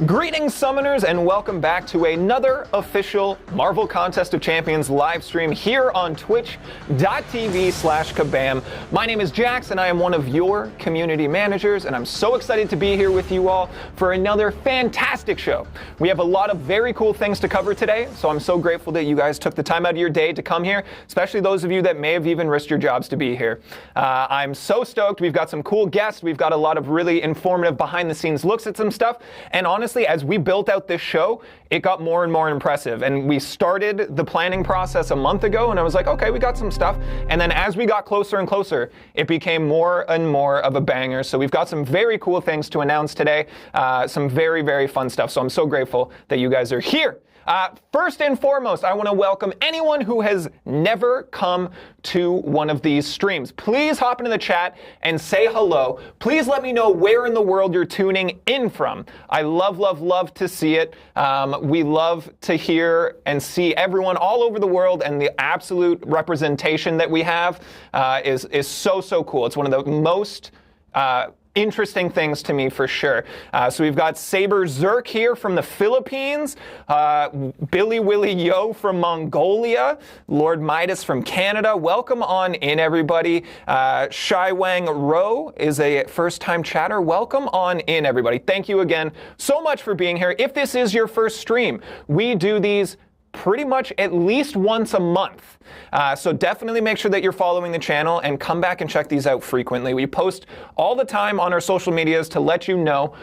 Greetings, Summoners, and welcome back to another official Marvel Contest of Champions live stream here on twitch.tv/kabam. My name is Jax, and I am one of your community managers, and I'm so excited to be here with you all for another fantastic show. We have a lot of very cool things to cover today, so I'm so grateful that you guys took the time out of your day to come here, especially those of you that may have even risked your jobs to be here. I'm so stoked. We've got some cool guests. We've got a lot of really informative behind-the-scenes looks at some stuff, and honestly, as we built out this show, it got more and more impressive. And we started the planning process a month ago, and I was like, okay, we got some stuff. And then as we got closer and closer, it became more and more of a banger. So we've got some very cool things to announce today, some very, very fun stuff. So I'm so grateful that you guys are here. First and foremost, I want to welcome anyone who has never come to one of these streams. Please hop into the chat and say hello. Please let me know where in the world you're tuning in from. I love, love, love to see it. We love to hear and see everyone all over the world, and the absolute representation that we have is so, so cool. It's one of the most interesting things to me for sure. So we've got Saber Zerk here from the Philippines, Billy Willy Yo from Mongolia, Lord Midas from Canada. Welcome on in, everybody. Shai Wang Ro is a first-time chatter. Welcome on in, everybody. Thank you again so much for being here. If this is your first stream, we do these pretty much at least once a month. So definitely make sure that you're following the channel and come back and check these out frequently. We post all the time on our social medias to let you know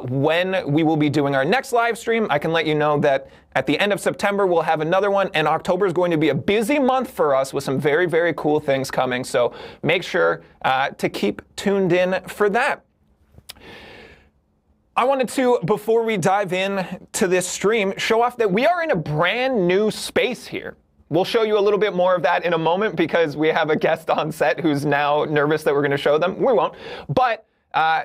when we will be doing our next live stream. I can let you know that at the end of September, we'll have another one, and October is going to be a busy month for us with some very, very cool things coming. So make sure to keep tuned in for that. I wanted to, before we dive in to this stream, show off that we are in a brand new space here. We'll show you a little bit more of that in a moment because we have a guest on set who's now nervous that we're going to show them. We won't. But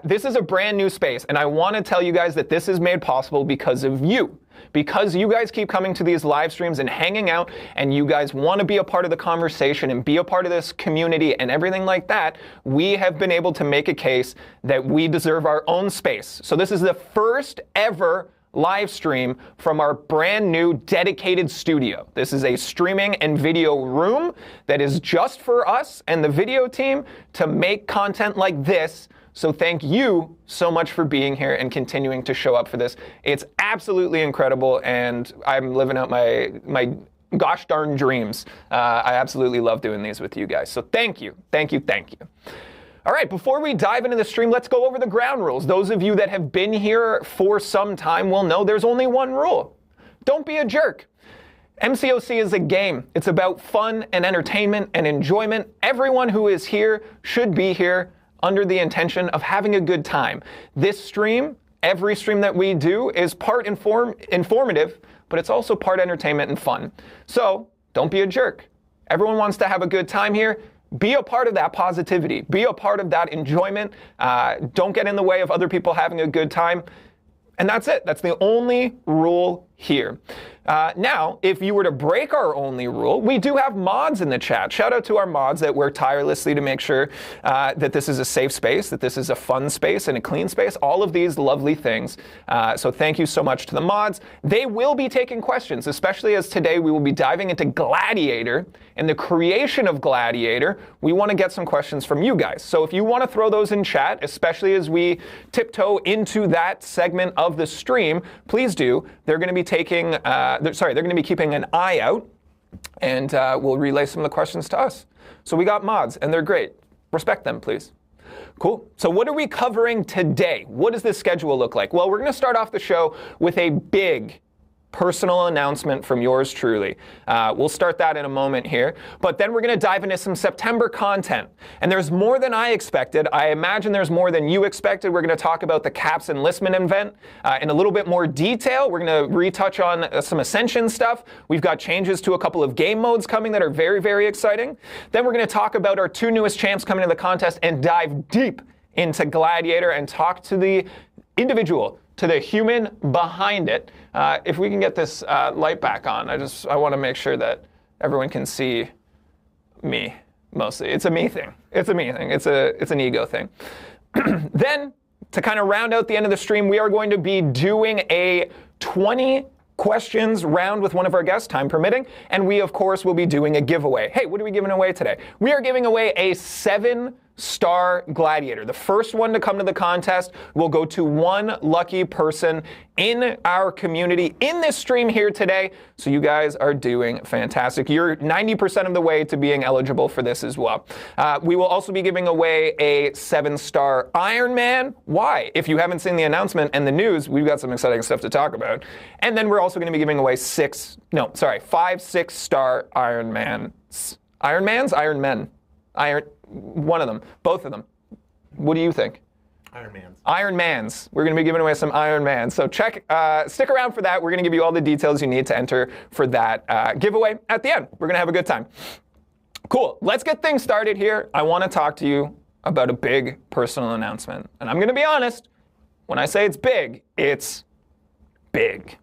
this is a brand new space, and I want to tell you guys that this is made possible because of you. Because you guys keep coming to these live streams and hanging out, and you guys want to be a part of the conversation and be a part of this community and everything like that, we have been able to make a case that we deserve our own space. So this is the first ever live stream from our brand new dedicated studio. This is a streaming and video room that is just for us and the video team to make content like this. So thank you so much for being here and continuing to show up for this. It's absolutely incredible, and I'm living out my gosh darn dreams. I absolutely love doing these with you guys. So thank you, thank you, thank you. All right, before we dive into the stream, let's go over the ground rules. Those of you that have been here for some time will know there's only one rule. Don't be a jerk. MCOC is a game. It's about fun and entertainment and enjoyment. Everyone who is here should be here under the intention of having a good time. This stream, every stream that we do, is part informative, but it's also part entertainment and fun. So don't be a jerk. Everyone wants to have a good time here. Be a part of that positivity. Be a part of that enjoyment. Don't get in the way of other people having a good time. And that's it. That's the only rule here. Now, if you were to break our only rule, we do have mods in the chat. Shout out to our mods that work tirelessly to make sure that this is a safe space, that this is a fun space and a clean space, all of these lovely things. So thank you so much to the mods. They will be taking questions, especially as today we will be diving into Gladiator and the creation of Gladiator. We want to get some questions from you guys. So if you want to throw those in chat, especially as we tiptoe into that segment of the stream, please do. They're going to be taking they're going to be keeping an eye out, and we'll relay some of the questions to us. So we got mods, and they're great. Respect them, please. Cool. So what are we covering today? What does this schedule look like? Well, we're going to start off the show with a big personal announcement from yours truly. We'll start that in a moment here. But then we're going to dive into some September content. And there's more than I expected. I imagine there's more than you expected. We're going to talk about the CAPS enlistment event in a little bit more detail. We're going to retouch on some Ascension stuff. We've got changes to a couple of game modes coming that are very, very exciting. Then we're going to talk about our two newest champs coming to the contest and dive deep into Gladiator and talk to the individual, to the human behind it. If we can get this light back on, I want to make sure that everyone can see me mostly. It's a me thing. It's a me thing. It's an ego thing. Then to kind of round out the end of the stream, we are going to be doing a 20 questions round with one of our guests, time permitting, and we, of course, will be doing a giveaway. Hey, what are we giving away today? We are giving away a 7-star Gladiator. The first one to come to the contest will go to one lucky person in our community in this stream here today. So you guys are doing fantastic. You're 90% of the way to being eligible for this as well. We will also be giving away a 7-star Iron Man. Why? If you haven't seen the announcement and the news, we've got some exciting stuff to talk about. And then we're also going to be giving away 5 6-star Iron Mans. Iron Mans? Iron Men. One of them. Both of them. What do you think? Iron Mans. Iron Mans. We're going to be giving away some Iron Mans. So stick around for that. We're going to give you all the details you need to enter for that giveaway at the end. We're going to have a good time. Cool. Let's get things started here. I want to talk to you about a big personal announcement. And I'm going to be honest. When I say it's big, it's big.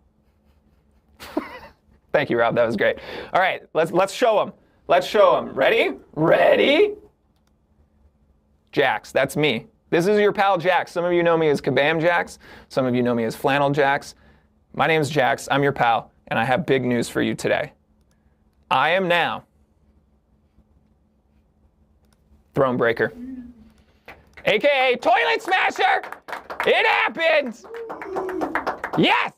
Thank you, Rob. That was great. All right. Let's show them. Let's show them. Ready? Ready? Jax. That's me. This is your pal Jax. Some of you know me as Kabam Jax. Some of you know me as Flannel Jax. My name's Jax. I'm your pal, and I have big news for you today. I am now Thronebreaker, aka Toilet Smasher. It happened. Yes,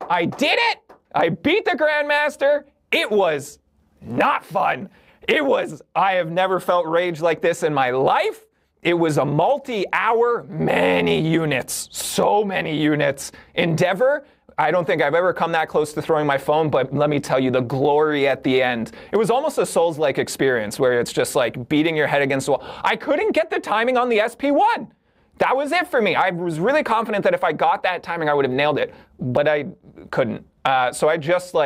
I did it. I beat the Grandmaster. It was not fun. I have never felt rage like this in my life. It was a multi-hour, many units, so many units endeavor. I don't think I've ever come that close to throwing my phone, but let me tell you, the glory at the end. It was almost a Souls-like experience where it's just like beating your head against the wall. I couldn't get the timing on the SP1. That was it for me. I was really confident that if I got that timing, I would have nailed it, but I couldn't. So I just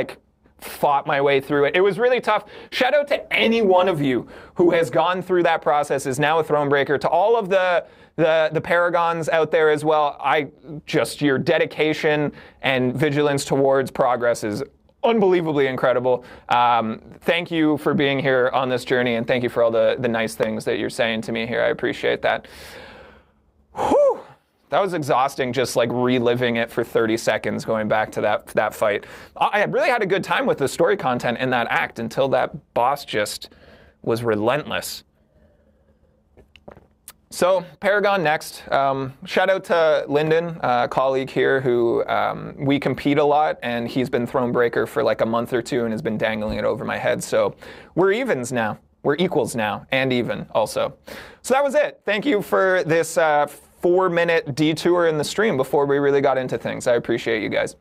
fought my way through it. It was really tough. Shout out to any one of you who has gone through that process, is now a Thronebreaker. To all of the Paragons out there as well, your dedication and vigilance towards progress is unbelievably incredible. Thank you for being here on this journey, and thank you for all the nice things that you're saying to me here. I appreciate that. Whew. That was exhausting, just reliving it for 30 seconds, going back to that fight. I really had a good time with the story content in that act until that boss just was relentless. So, Paragon next. Shout out to Lyndon, a colleague here who we compete a lot, and he's been Thronebreaker for a month or two and has been dangling it over my head. So we're evens now. We're equals now, and even also. So that was it. Thank you for this 4-minute detour in the stream before we really got into things. I appreciate you guys.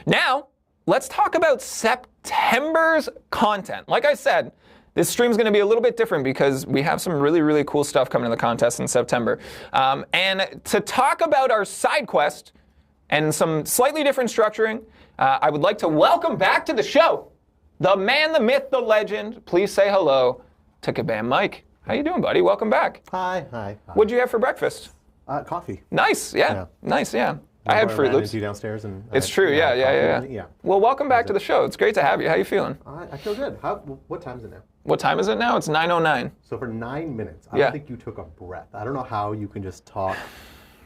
Now, let's talk about September's content. Like I said, this stream's going to be a little bit different because we have some really, really cool stuff coming to the contest in September. And to talk about our side quest and some slightly different structuring, I would like to welcome back to the show the man, the myth, the legend. Please say hello to Kabam Mike. How you doing, buddy? Welcome back. Hi. What'd you have for breakfast? Coffee. Nice, yeah. Nice, yeah. I had Fruit Loops. Downstairs and it's true, yeah. Well, welcome back to the show. It's great to have you. How you feeling? I feel good. What time is it now? What time is it now? It's 9:09. So for 9 minutes, I don't think you took a breath. I don't know how you can just talk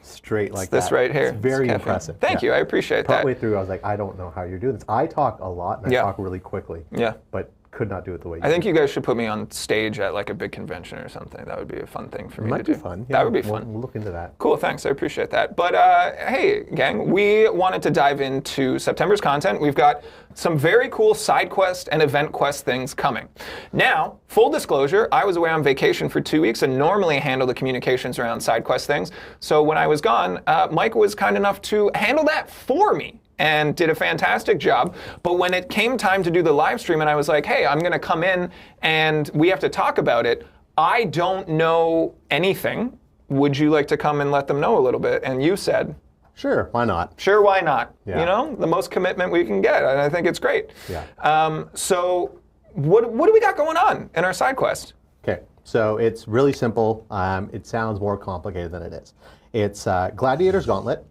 straight like that. This right here. It's very impressive. Thank you. I appreciate that. Partway through, I was like, I don't know how you're doing this. I talk a lot and I talk really quickly. Yeah. But could not do it the way you I think you guys should put me on stage at a big convention or something. That would be a fun thing for me to do. Might be fun. Yeah, that would be fun. We'll look into that. Cool, thanks. I appreciate that. But hey, gang, we wanted to dive into September's content. We've got some very cool side quest and event quest things coming. Now, full disclosure, I was away on vacation for 2 weeks and normally handle the communications around side quest things. So when I was gone, Mike was kind enough to handle that for me and did a fantastic job. But when it came time to do the live stream and I was like, hey, I'm going to come in and we have to talk about it, I don't know anything. Would you like to come and let them know a little bit? And you said, sure, why not? Sure, why not? Yeah. You know, the most commitment we can get. And I think it's great. Yeah. So what do we got going on in our side quest? Okay, so it's really simple. It sounds more complicated than it is. It's Gladiator's Gauntlet.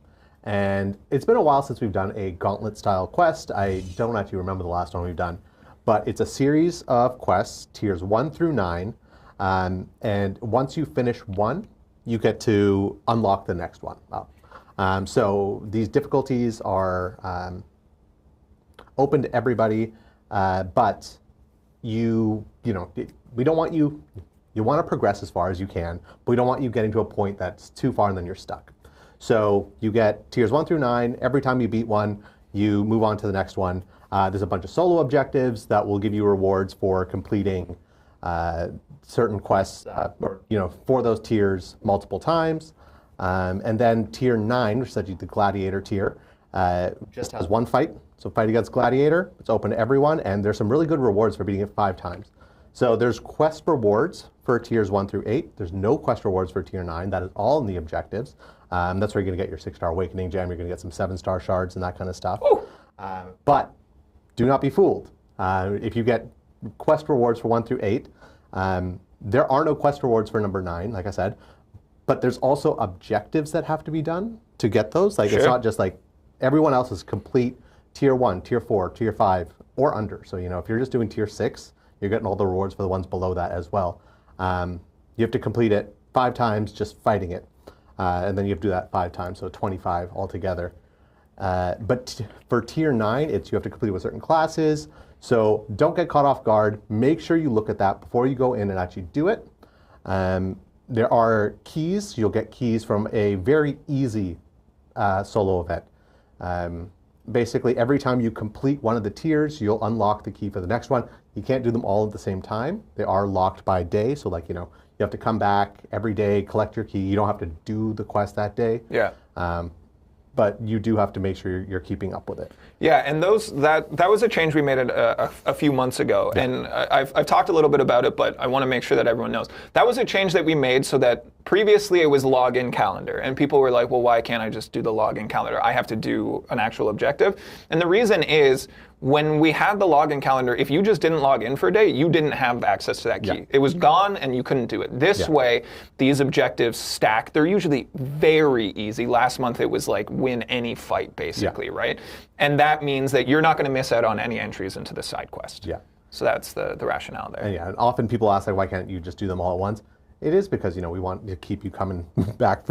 And it's been a while since we've done a gauntlet-style quest. I don't actually remember the last one we've done. But it's a series of quests, tiers 1 through 9. And once you finish one, you get to unlock the next one up. So these difficulties are open to everybody, but you know, we don't want you want to progress as far as you can, but we don't want you getting to a point that's too far and then you're stuck. So you get tiers 1 through 9. Every time you beat one, you move on to the next one. There's a bunch of solo objectives that will give you rewards for completing certain quests, or, you know, for those tiers multiple times. And then tier 9, which is the Gladiator tier, just has one fight. So fight against Gladiator, it's open to everyone, and there's some really good rewards for beating it 5 times. So there's quest rewards for tiers 1 through 8. There's no quest rewards for tier 9. That is all in the objectives. That's where you're going to get your 6-star Awakening Gem. You're going to get some 7-star shards and that kind of stuff. But do not be fooled. If you get quest rewards for 1 through 8, there are no quest rewards for number 9, like I said. But there's also objectives that have to be done to get those. Like, it's not just like everyone else is complete tier 1, tier 4, tier 5, or under. So, you know, if you're just doing tier 6, you're getting all the rewards for the ones below that as well. You have to complete it 5 times just fighting it. And then you have to do that 5 times, so 25 altogether. But for tier 9, you have to complete it with certain classes. So don't get caught off guard. Make sure you look at that before you go in and actually do it. There are keys. You'll get keys from a very easy solo event. Basically, every time you complete one of the tiers, you'll unlock the key for the next one. You can't do them all at the same time. They are locked by day. So, like, you know, you have to come back every day, collect your key. You don't have to do the quest that day. Yeah. But you do have to make sure you're keeping up with it. Yeah, and that was a change we made a few months ago, and I've talked a little bit about it, but I want to make sure that everyone knows. That was a change that we made so that previously it was login calendar, and people were like, well, why can't I just do the login calendar? I have to do an actual objective. And the reason is, when we had the login calendar, if you just didn't log in for a day, you didn't have access to that key. Yeah. It was gone and you couldn't do it. This way, these objectives stack. They're usually very easy. Last month it was like win any fight, basically, right? And that means that you're not going to miss out on any entries into the side quest. Yeah. So that's the rationale there. And and often people ask, like, why can't you just do them all at once? It is because, you know, we want to keep you coming back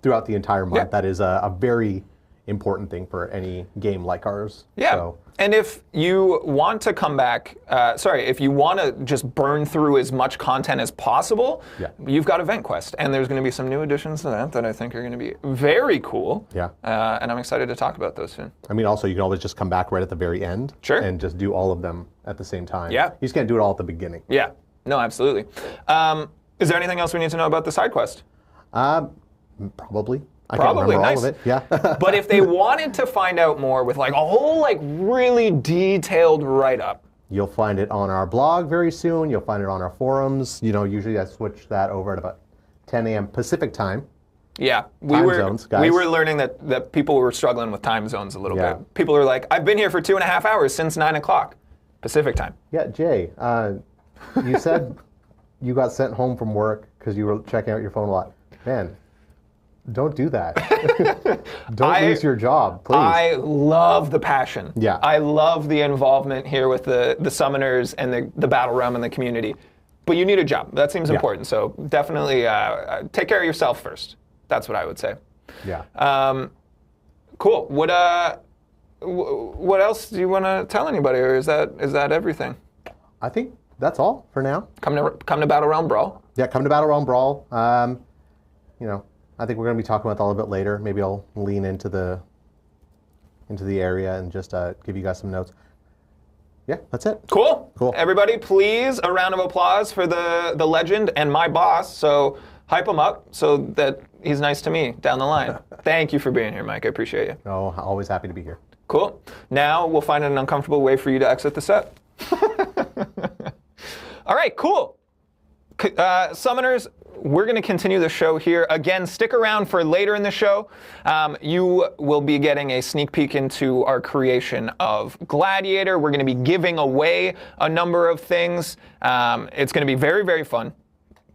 throughout the entire month. Yeah. That is a very important thing for any game like ours. Yeah. So. And if you want to come back, if you want to just burn through as much content as possible, you've got Event Quest. And there's going to be some new additions to that I think are going to be very cool. Yeah. And I'm excited to talk about those soon. I mean, also, you can always just come back right at the very end. Sure. And just do all of them at the same time. Yeah. You just can't do it all at the beginning. Yeah. No, absolutely. Is there anything else we need to know about the side quest? Probably. I Probably, can't remember nice. all of it. Yeah. But if they wanted to find out more with like a whole like really detailed write-up, you'll find it on our blog very soon. You'll find it on our forums. You know, usually I switch that over at about 10 a.m. Pacific time. Yeah, we were learning that people were struggling with time zones a little bit. People are like, I've been here for 2.5 hours since 9 o'clock Pacific time. Yeah, Jay, you said you got sent home from work because you were checking out your phone a lot. Man, don't do that. Don't lose your job, please. I love the passion. Yeah. I love the involvement here with the summoners and the battle realm and the community. But you need a job. That seems important. So definitely take care of yourself first. That's what I would say. Yeah. Cool. What else do you want to tell anybody, or is that everything? I think that's all for now. Come to Battle Realm Brawl. Yeah, come to Battle Realm Brawl. You know, I think we're going to be talking about that a little bit later. Maybe I'll lean into the area and just give you guys some notes. Yeah, that's it. Cool. Everybody, please, a round of applause for the legend and my boss. So hype him up so that he's nice to me down the line. Thank you for being here, Mike. I appreciate you. Oh, always happy to be here. Cool. Now we'll find an uncomfortable way for you to exit the set. All right, cool. Summoners, we're going to continue the show here. Again, stick around for later in the show. You will be getting a sneak peek into our creation of Gladiator. We're going to be giving away a number of things. It's going to be very, very fun.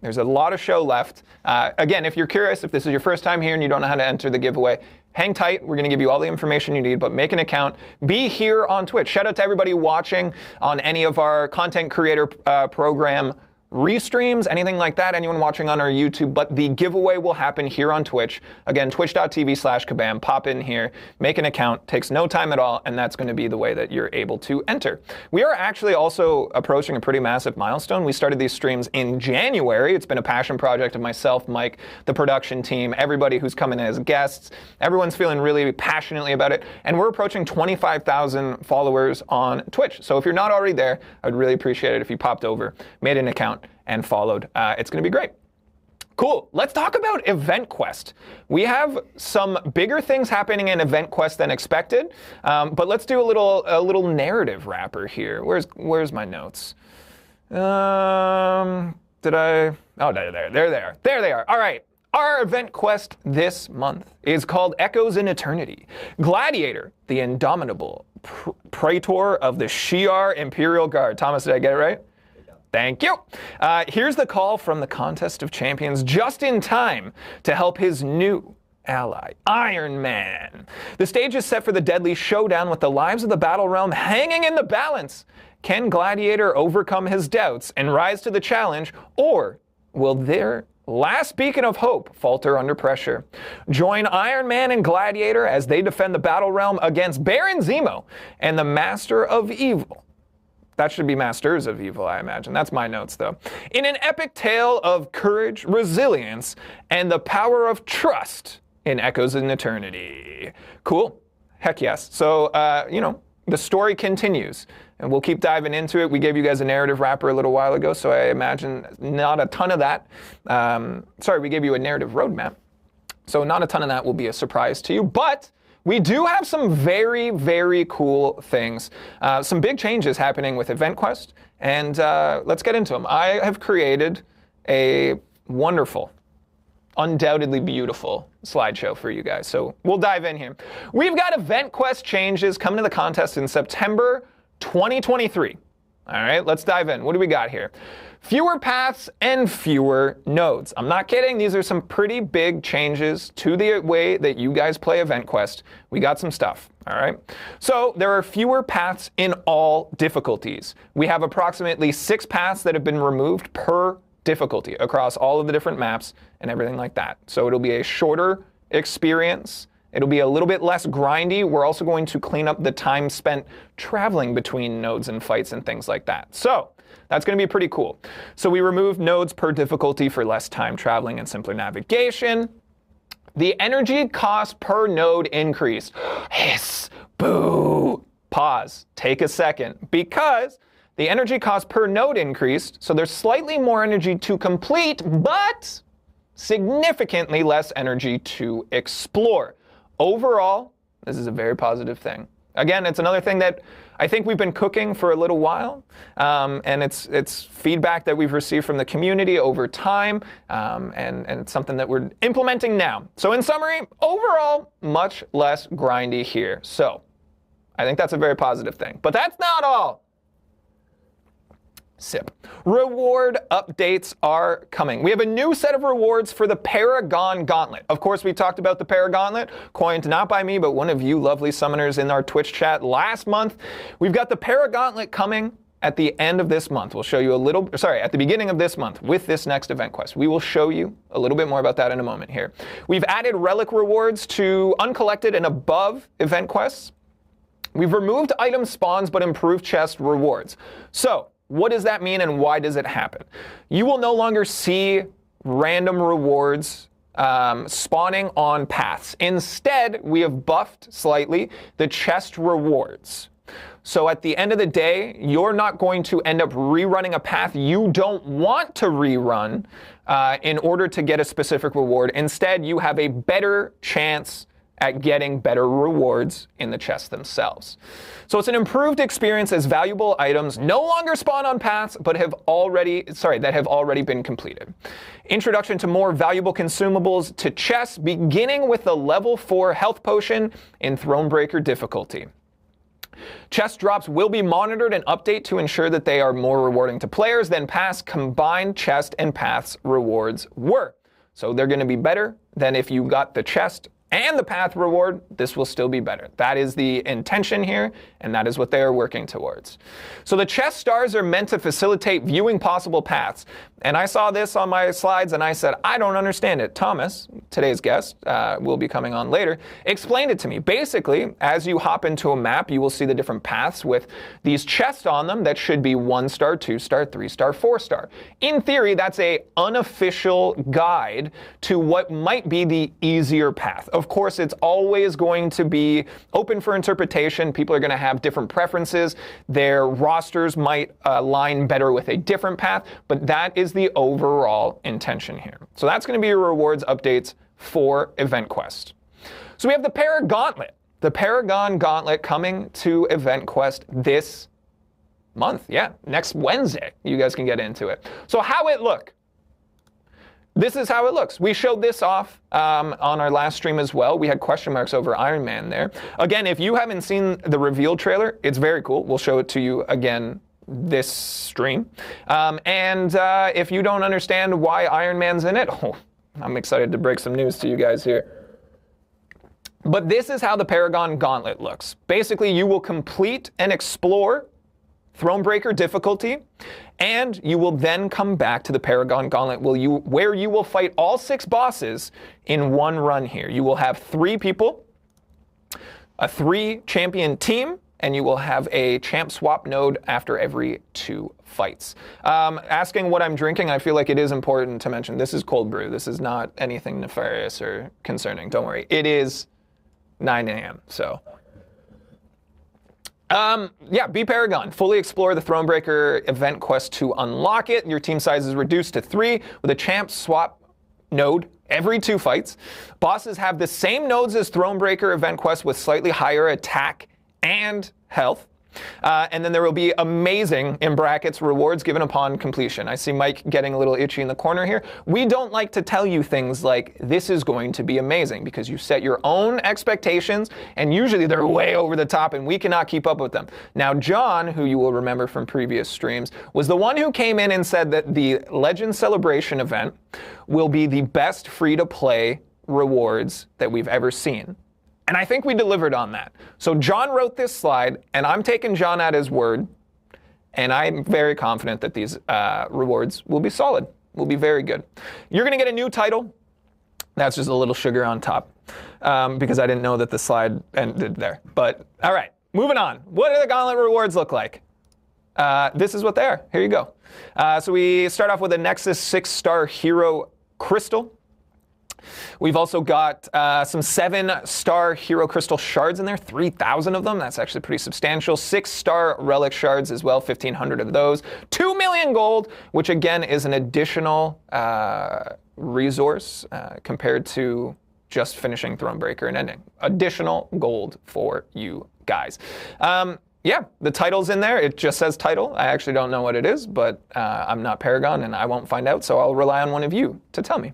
There's a lot of show left. Again, if you're curious, if this is your first time here and you don't know how to enter the giveaway, hang tight. We're going to give you all the information you need, but make an account. Be here on Twitch. Shout out to everybody watching on any of our content creator program restreams, anything like that, anyone watching on our YouTube, but the giveaway will happen here on Twitch. Again, twitch.tv/kabam. Pop in here, make an account, takes no time at all, and that's going to be the way that you're able to enter. We are actually also approaching a pretty massive milestone. We started these streams in January. It's been a passion project of myself, Mike, the production team, everybody who's coming in as guests. Everyone's feeling really passionately about it, and we're approaching 25,000 followers on Twitch. So if you're not already there, I would really appreciate it if you popped over, made an account, and followed. It's going to be great. Cool. Let's talk about EventQuest. We have some bigger things happening in EventQuest than expected, but let's do a little narrative wrapper here. Where's my notes? Did I? Oh, there they are. All right. Our EventQuest this month is called Echoes in Eternity. Gladiator, the indomitable praetor of the Shi'ar Imperial Guard. Thomas, did I get it right? Thank you. Here's the call from the Contest of Champions just in time to help his new ally, Iron Man. The stage is set for the deadly showdown with the lives of the battle realm hanging in the balance. Can Gladiator overcome his doubts and rise to the challenge, or will their last beacon of hope falter under pressure? Join Iron Man and Gladiator as they defend the battle realm against Baron Zemo and the Master of Evil. That should be Masters of Evil, I imagine. That's my notes, though. In an epic tale of courage, resilience, and the power of trust in Echoes in Eternity. Cool. Heck yes. So, the story continues, and we'll keep diving into it. We gave you guys a narrative wrapper a little while ago, so I imagine not a ton of that. We gave you a narrative roadmap, so not a ton of that will be a surprise to you, but we do have some very, very cool things. Some big changes happening with EventQuest, and let's get into them. I have created a wonderful, undoubtedly beautiful slideshow for you guys, so we'll dive in here. We've got EventQuest changes coming to the contest in September 2023. All right, let's dive in. What do we got here? Fewer paths and fewer nodes. I'm not kidding. These are some pretty big changes to the way that you guys play EventQuest. We got some stuff, all right? So there are fewer paths in all difficulties. We have approximately 6 paths that have been removed per difficulty across all of the different maps and everything like that. So it'll be a shorter experience. It'll be a little bit less grindy. We're also going to clean up the time spent traveling between nodes and fights and things like that. So that's going to be pretty cool. So we removed nodes per difficulty for less time traveling and simpler navigation. The energy cost per node increased. Hiss, boo. Pause. Take a second. Because the energy cost per node increased, so there's slightly more energy to complete, but significantly less energy to explore. Overall, this is a very positive thing. Again, it's another thing that I think we've been cooking for a little while, and it's feedback that we've received from the community over time, and it's something that we're implementing now. So in summary, overall, much less grindy here. So I think that's a very positive thing. But that's not all. Sip. Reward updates are coming. We have a new set of rewards for the Paragon Gauntlet. Of course, we talked about the Paragauntlet, coined not by me, but one of you lovely summoners in our Twitch chat last month. We've got the Paragauntlet coming at the end of this month. We'll show you at the beginning of this month with this next event quest. We will show you a little bit more about that in a moment here. We've added relic rewards to uncollected and above event quests. We've removed item spawns but improved chest rewards. So, what does that mean and why does it happen? You will no longer see random rewards spawning on paths. Instead, we have buffed slightly the chest rewards. So at the end of the day, you're not going to end up rerunning a path you don't want to rerun in order to get a specific reward. Instead, you have a better chance at getting better rewards in the chests themselves. So it's an improved experience as valuable items no longer spawn on paths, but have already been completed. Introduction to more valuable consumables to chests, beginning with the level 4 health potion in Thronebreaker difficulty. Chest drops will be monitored and update to ensure that they are more rewarding to players than past combined chest and paths rewards were. So they're going to be better than if you got the chest and the path reward, this will still be better. That is the intention here, and that is what they are working towards. So the chest stars are meant to facilitate viewing possible paths. And I saw this on my slides, and I said, I don't understand it. Thomas, today's guest, will be coming on later, explained it to me. Basically, as you hop into a map, you will see the different paths with these chests on them that should be 1-star, 2-star, 3-star, 4-star. In theory, that's an unofficial guide to what might be the easier path. Of course, it's always going to be open for interpretation. People are going to have different preferences. Their rosters might align better with a different path, but that is the overall intention here. So that's going to be your rewards updates for Event Quest. So we have the Gauntlet. The Paragon Gauntlet coming to Event Quest this month. Yeah, next Wednesday. You guys can get into it. So how it look? This is how it looks. We showed this off on our last stream as well. We had question marks over Iron Man there. Again, if you haven't seen the reveal trailer, it's very cool. We'll show it to you again this stream. If you don't understand why Iron Man's in it, I'm excited to break some news to you guys here. But this is how the Paragon Gauntlet looks. Basically, you will complete and explore Thronebreaker difficulty, and you will then come back to the Paragon Gauntlet where you will fight all 6 bosses in one run here. You will have 3 people, a 3-champion team, and you will have a champ swap node after every 2 fights. Asking what I'm drinking, I feel like it is important to mention this is cold brew. This is not anything nefarious or concerning. Don't worry. It is 9 a.m., so... be Paragon. Fully explore the Thronebreaker event quest to unlock it. Your team size is reduced to 3 with a champ swap node every 2 fights. Bosses have the same nodes as Thronebreaker event quest with slightly higher attack and health. And then there will be amazing, in brackets, rewards given upon completion. I see Mike getting a little itchy in the corner here. We don't like to tell you things like, this is going to be amazing, because you set your own expectations, and usually they're way over the top, and we cannot keep up with them. Now, John, who you will remember from previous streams, was the one who came in and said that the Legend Celebration event will be the best free-to-play rewards that we've ever seen. And I think we delivered on that. So John wrote this slide, and I'm taking John at his word, and I'm very confident that these rewards will be solid, will be very good. You're going to get a new title. That's just a little sugar on top, because I didn't know that the slide ended there. But all right, moving on. What do the Gauntlet rewards look like? This is what they are. Here you go. So we start off with a Nexus 6-star Hero Crystal. We've also got some 7-star Hero Crystal Shards in there, 3,000 of them. That's actually pretty substantial. 6-star Relic Shards as well, 1,500 of those. 2 million gold, which again is an additional resource compared to just finishing Thronebreaker and ending. Additional gold for you guys. Yeah, the title's in there. It just says title. I actually don't know what it is, but I'm not Paragon and I won't find out, so I'll rely on one of you to tell me.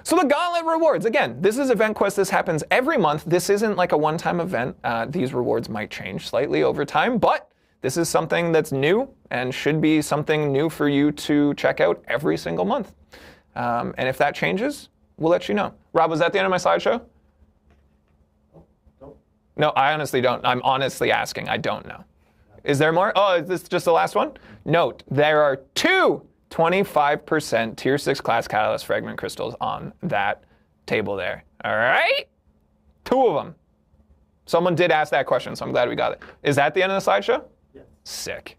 So the Gauntlet rewards, again, this is Event Quest. This happens every month. This isn't like a one-time event. These rewards might change slightly over time, but this is something that's new and should be something new for you to check out every single month. And if that changes, we'll let you know. Rob, was that the end of my slideshow? No, I honestly don't. I'm honestly asking. I don't know. Is there more? Oh, is this just the last one? Note, there are 2 25% Tier 6 class Catalyst Fragment Crystals on that table there. All right? 2 of them. Someone did ask that question, so I'm glad we got it. Is that the end of the slideshow? Yeah. Sick.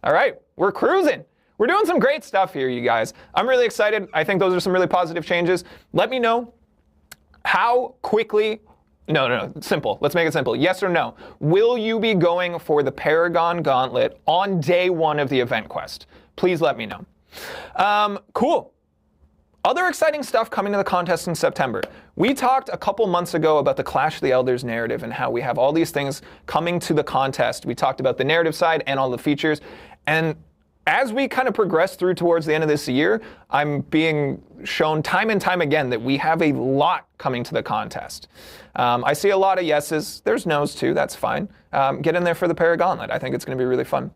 All right, we're cruising. We're doing some great stuff here, you guys. I'm really excited. I think those are some really positive changes. Let me know how quickly... No, simple. Let's make it simple. Yes or no. Will you be going for the Paragon Gauntlet on day 1 of the event quest? Please let me know. Cool. Other exciting stuff coming to the contest in September. We talked a couple months ago about the Clash of the Elders narrative and how we have all these things coming to the contest. We talked about the narrative side and all the features. And as we kind of progress through towards the end of this year, I'm being shown time and time again that we have a lot coming to the contest. I see a lot of yeses. There's nos too. That's fine. Get in there for the Paragauntlet. I think it's going to be really fun.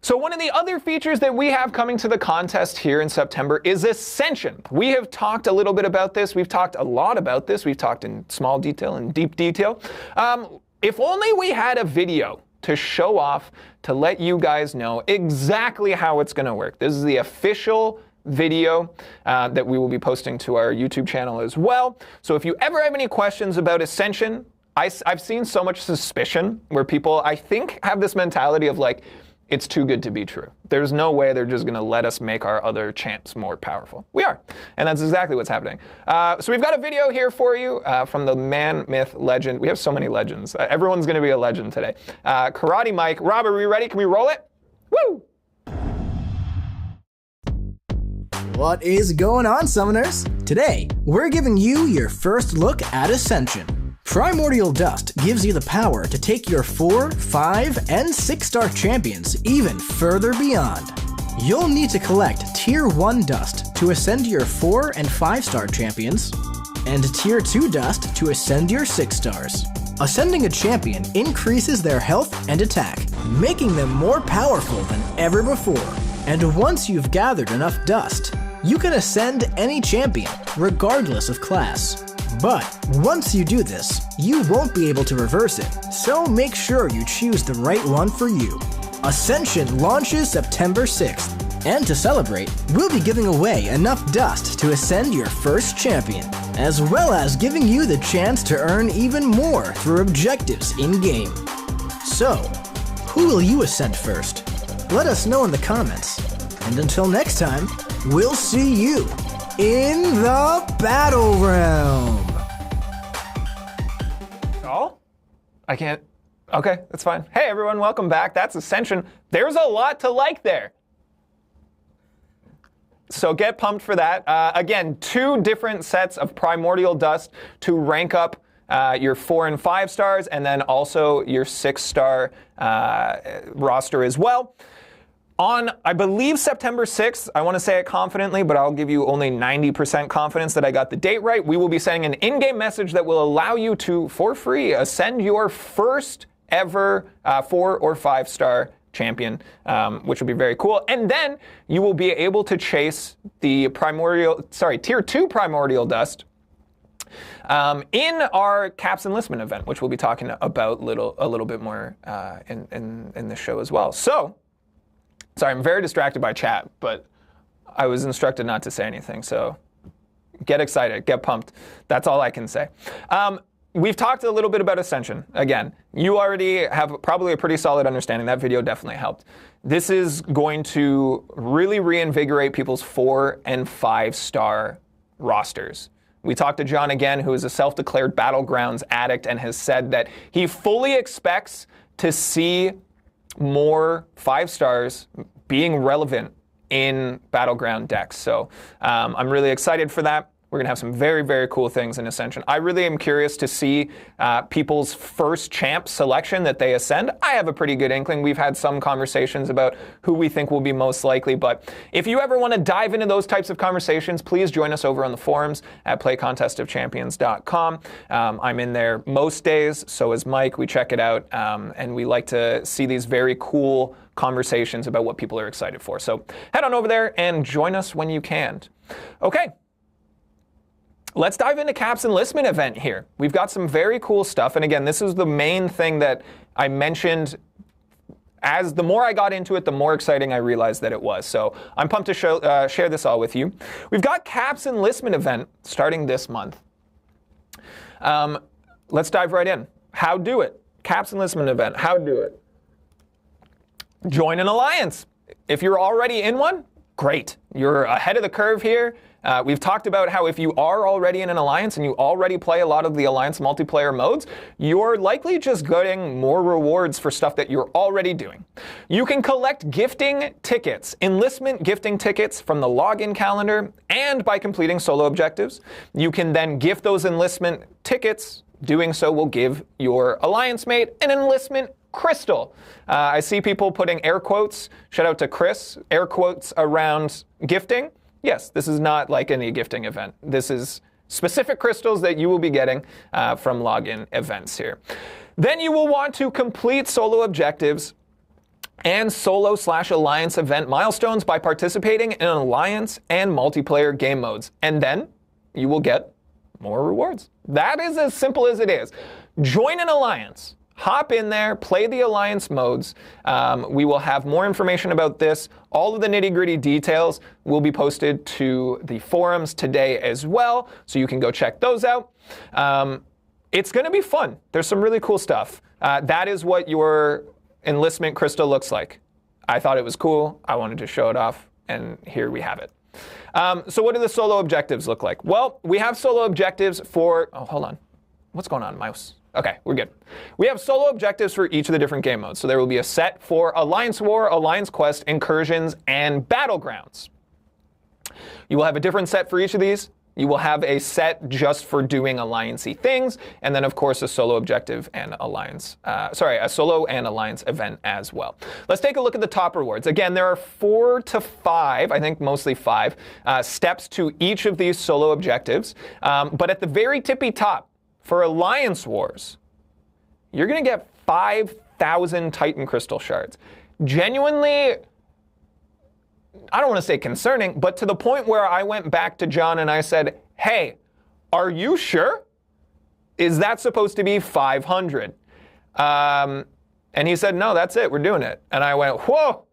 So one of the other features that we have coming to the contest here in September is Ascension. We have talked a little bit about this. We've talked a lot about this. We've talked in small detail and deep detail. If only we had a video to show off, to let you guys know exactly how it's going to work. This is the official video that we will be posting to our YouTube channel as well. So if you ever have any questions about Ascension, I've seen so much suspicion where people, I think, have this mentality of like, it's too good to be true. There's no way they're just going to let us make our other champs more powerful. We are. And that's exactly what's happening. So we've got a video here for you from the man, myth, legend. We have so many legends. Everyone's going to be a legend today. Karate Mike. Rob, are we ready? Can we roll it? Woo! What is going on, Summoners? Today, we're giving you your first look at Ascension. Primordial Dust gives you the power to take your 4, 5, and 6-star champions even further beyond. You'll need to collect Tier 1 Dust to ascend your 4 and 5-star champions, and Tier 2 Dust to ascend your 6 stars. Ascending a champion increases their health and attack, making them more powerful than ever before. And once you've gathered enough dust, you can ascend any champion, regardless of class. But once you do this, you won't be able to reverse it, so make sure you choose the right one for you. Ascension launches September 6th, and to celebrate, we'll be giving away enough dust to ascend your first champion, as well as giving you the chance to earn even more through objectives in-game. So, who will you ascend first? Let us know in the comments. And until next time, we'll see you in the battle realm. Oh? I can't. Okay, that's fine. Hey everyone, welcome back. That's Ascension. There's a lot to like there. So get pumped for that. Again, 2 different sets of Primordial Dust to rank up your 4 and 5 stars, and then also your 6-star roster as well. On, I believe, September 6th, I want to say it confidently, but I'll give you only 90% confidence that I got the date right. We will be sending an in-game message that will allow you to, for free, ascend your first ever 4 or 5-star champion, which will be very cool. And then you will be able to chase the Tier 2 Primordial Dust in our Caps Enlistment event, which we'll be talking about a little bit more in the show as well. So, sorry, I'm very distracted by chat, but I was instructed not to say anything, so get excited, get pumped. That's all I can say. We've talked a little bit about Ascension. Again, you already have probably a pretty solid understanding. That video definitely helped. This is going to really reinvigorate people's 4 and 5-star rosters. We talked to John again, who is a self-declared Battlegrounds addict, and has said that he fully expects to see more 5 stars being relevant in Battleground decks. So I'm really excited for that. We're going to have some very, very cool things in Ascension. I really am curious to see people's first champ selection that they ascend. I have a pretty good inkling. We've had some conversations about who we think will be most likely. But if you ever want to dive into those types of conversations, please join us over on the forums at playcontestofchampions.com. I'm in there most days. So is Mike. We check it out. And we like to see these very cool conversations about what people are excited for. So head on over there and join us when you can. Okay. Let's dive into Caps Enlistment event here. We've got some very cool stuff. And again, this is the main thing that I mentioned. As the more I got into it, the more exciting I realized that it was. So I'm pumped to share this all with you. We've got Caps Enlistment event starting this month. Let's dive right in. How do it? Caps Enlistment event. How do it? Join an alliance. If you're already in one, great. You're ahead of the curve here. We've talked about how if you are already in an alliance and you already play a lot of the alliance multiplayer modes, you're likely just getting more rewards for stuff that you're already doing. You can collect gifting tickets, enlistment gifting tickets from the login calendar, and by completing solo objectives. You can then gift those enlistment tickets. Doing so will give your alliance mate an enlistment crystal. I see people putting air quotes, shout out to Chris, air quotes around gifting. Yes, this is not like any gifting event. This is specific crystals that you will be getting from login events here. Then you will want to complete solo objectives and solo/alliance event milestones by participating in alliance and multiplayer game modes. And then you will get more rewards. That is as simple as it is. Join an alliance. Hop in there, play the alliance modes. We will have more information about this. All of the nitty-gritty details will be posted to the forums today as well, so you can go check those out. It's going to be fun. There's some really cool stuff. That is what your enlistment crystal looks like. I thought it was cool. I wanted to show it off, and here we have it. So what do the solo objectives look like? Well, we have solo objectives for... Oh, hold on. What's going on, mouse? Okay, we're good. We have solo objectives for each of the different game modes. So there will be a set for Alliance War, Alliance Quest, Incursions, and Battlegrounds. You will have a different set for each of these. You will have a set just for doing alliance-y things, and then of course a solo objective and alliance, a solo and alliance event as well. Let's take a look at the top rewards. Again, there are 4 to 5, I think mostly 5, steps to each of these solo objectives. But at the very tippy top, for Alliance Wars, you're going to get 5,000 Titan Crystal Shards. Genuinely, I don't want to say concerning, but to the point where I went back to John and I said, hey, are you sure? Is that supposed to be 500? And he said, no, that's it. We're doing it. And I went, whoa.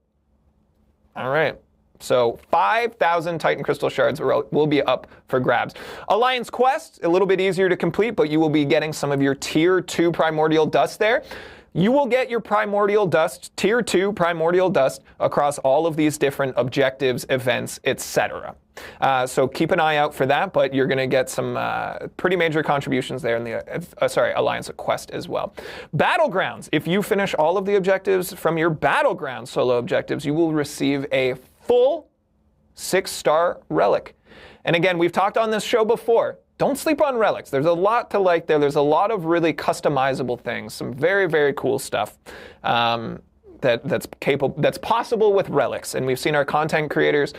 All right. So 5,000 Titan Crystal Shards will be up for grabs. Alliance Quest, a little bit easier to complete, but you will be getting some of your Tier 2 Primordial Dust there. You will get your Primordial Dust, Tier 2 Primordial Dust, across all of these different objectives, events, etc. So keep an eye out for that, but you're going to get some pretty major contributions there in the Alliance Quest as well. Battlegrounds. If you finish all of the objectives from your Battleground solo objectives, you will receive a full 6-star relic. And again, we've talked on this show before. Don't sleep on relics. There's a lot to like there. There's a lot of really customizable things. Some very, very cool stuff that's possible with relics. And we've seen our content creators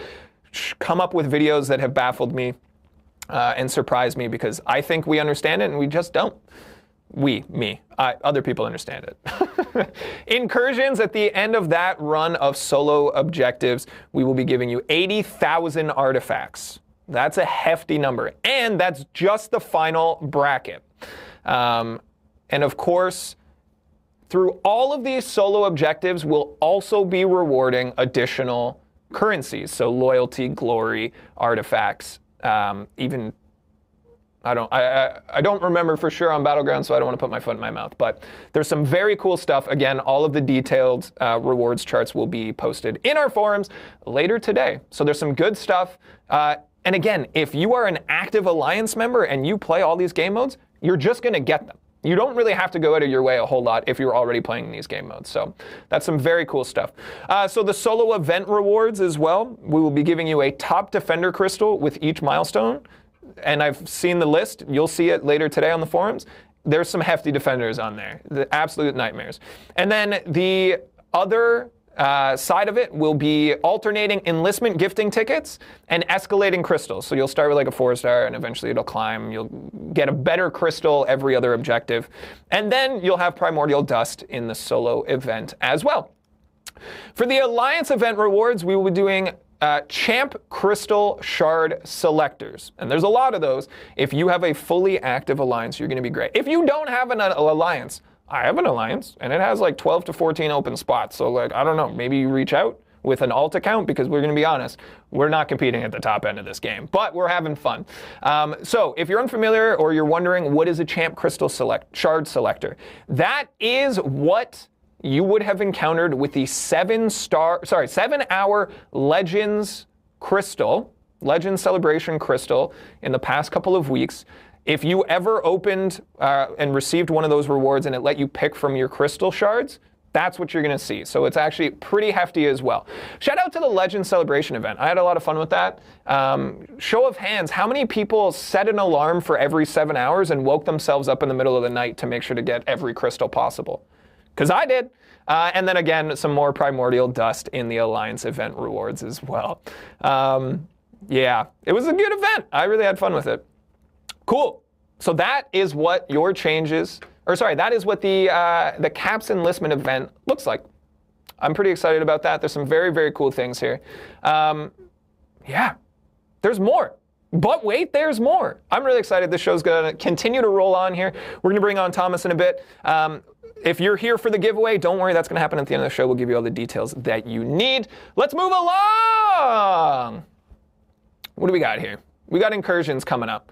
come up with videos that have baffled me and surprised me because I think we understand it and we just don't. Other people understand it. Incursions, at the end of that run of solo objectives, we will be giving you 80,000 artifacts. That's a hefty number. And that's just the final bracket. And of course, through all of these solo objectives, we'll also be rewarding additional currencies. So loyalty, glory, artifacts, even... I don't remember for sure on Battleground, so I don't want to put my foot in my mouth. But there's some very cool stuff. Again, all of the detailed rewards charts will be posted in our forums later today. So there's some good stuff. And again, if you are an active Alliance member and you play all these game modes, you're just going to get them. You don't really have to go out of your way a whole lot if you're already playing these game modes. So that's some very cool stuff. So the solo event rewards as well. We will be giving you a top defender crystal with each milestone. And I've seen the list. You'll see it later today on the forums. There's some hefty defenders on there. The absolute nightmares. And then the other side of it will be alternating enlistment gifting tickets and escalating crystals. So you'll start with like a 4-star and eventually it'll climb. You'll get a better crystal every other objective. And then you'll have Primordial Dust in the solo event as well. For the Alliance event rewards, we will be doing Champ Crystal Shard Selectors. And there's a lot of those. If you have a fully active Alliance, you're going to be great. If you don't have an Alliance, I have an Alliance, and it has like 12 to 14 open spots. So like, I don't know, maybe you reach out with an alt account, because we're going to be honest, we're not competing at the top end of this game, but we're having fun. So if you're unfamiliar or you're wondering what is a Champ Crystal Shard Selector, that is what you would have encountered with the 7-hour Legends Crystal, Legends Celebration Crystal in the past couple of weeks. If you ever opened and received one of those rewards and it let you pick from your crystal shards, that's what you're going to see. So it's actually pretty hefty as well. Shout out to the Legends Celebration event. I had a lot of fun with that. Show of hands, how many people set an alarm for every 7 hours and woke themselves up in the middle of the night to make sure to get every crystal possible? Because I did. And then again, some more Primordial Dust in the Alliance event rewards as well. Yeah, it was a good event. I really had fun with it. Cool. So that is what your changes, that is what the Caps Enlistment event looks like. I'm pretty excited about that. There's some very, very cool things here. Yeah, there's more. But wait, there's more. I'm really excited. This show's going to continue to roll on here. We're going to bring on Thomas in a bit. If you're here for the giveaway, don't worry. That's going to happen at the end of the show. We'll give you all the details that you need. Let's move along. What do we got here? We got Incursions coming up.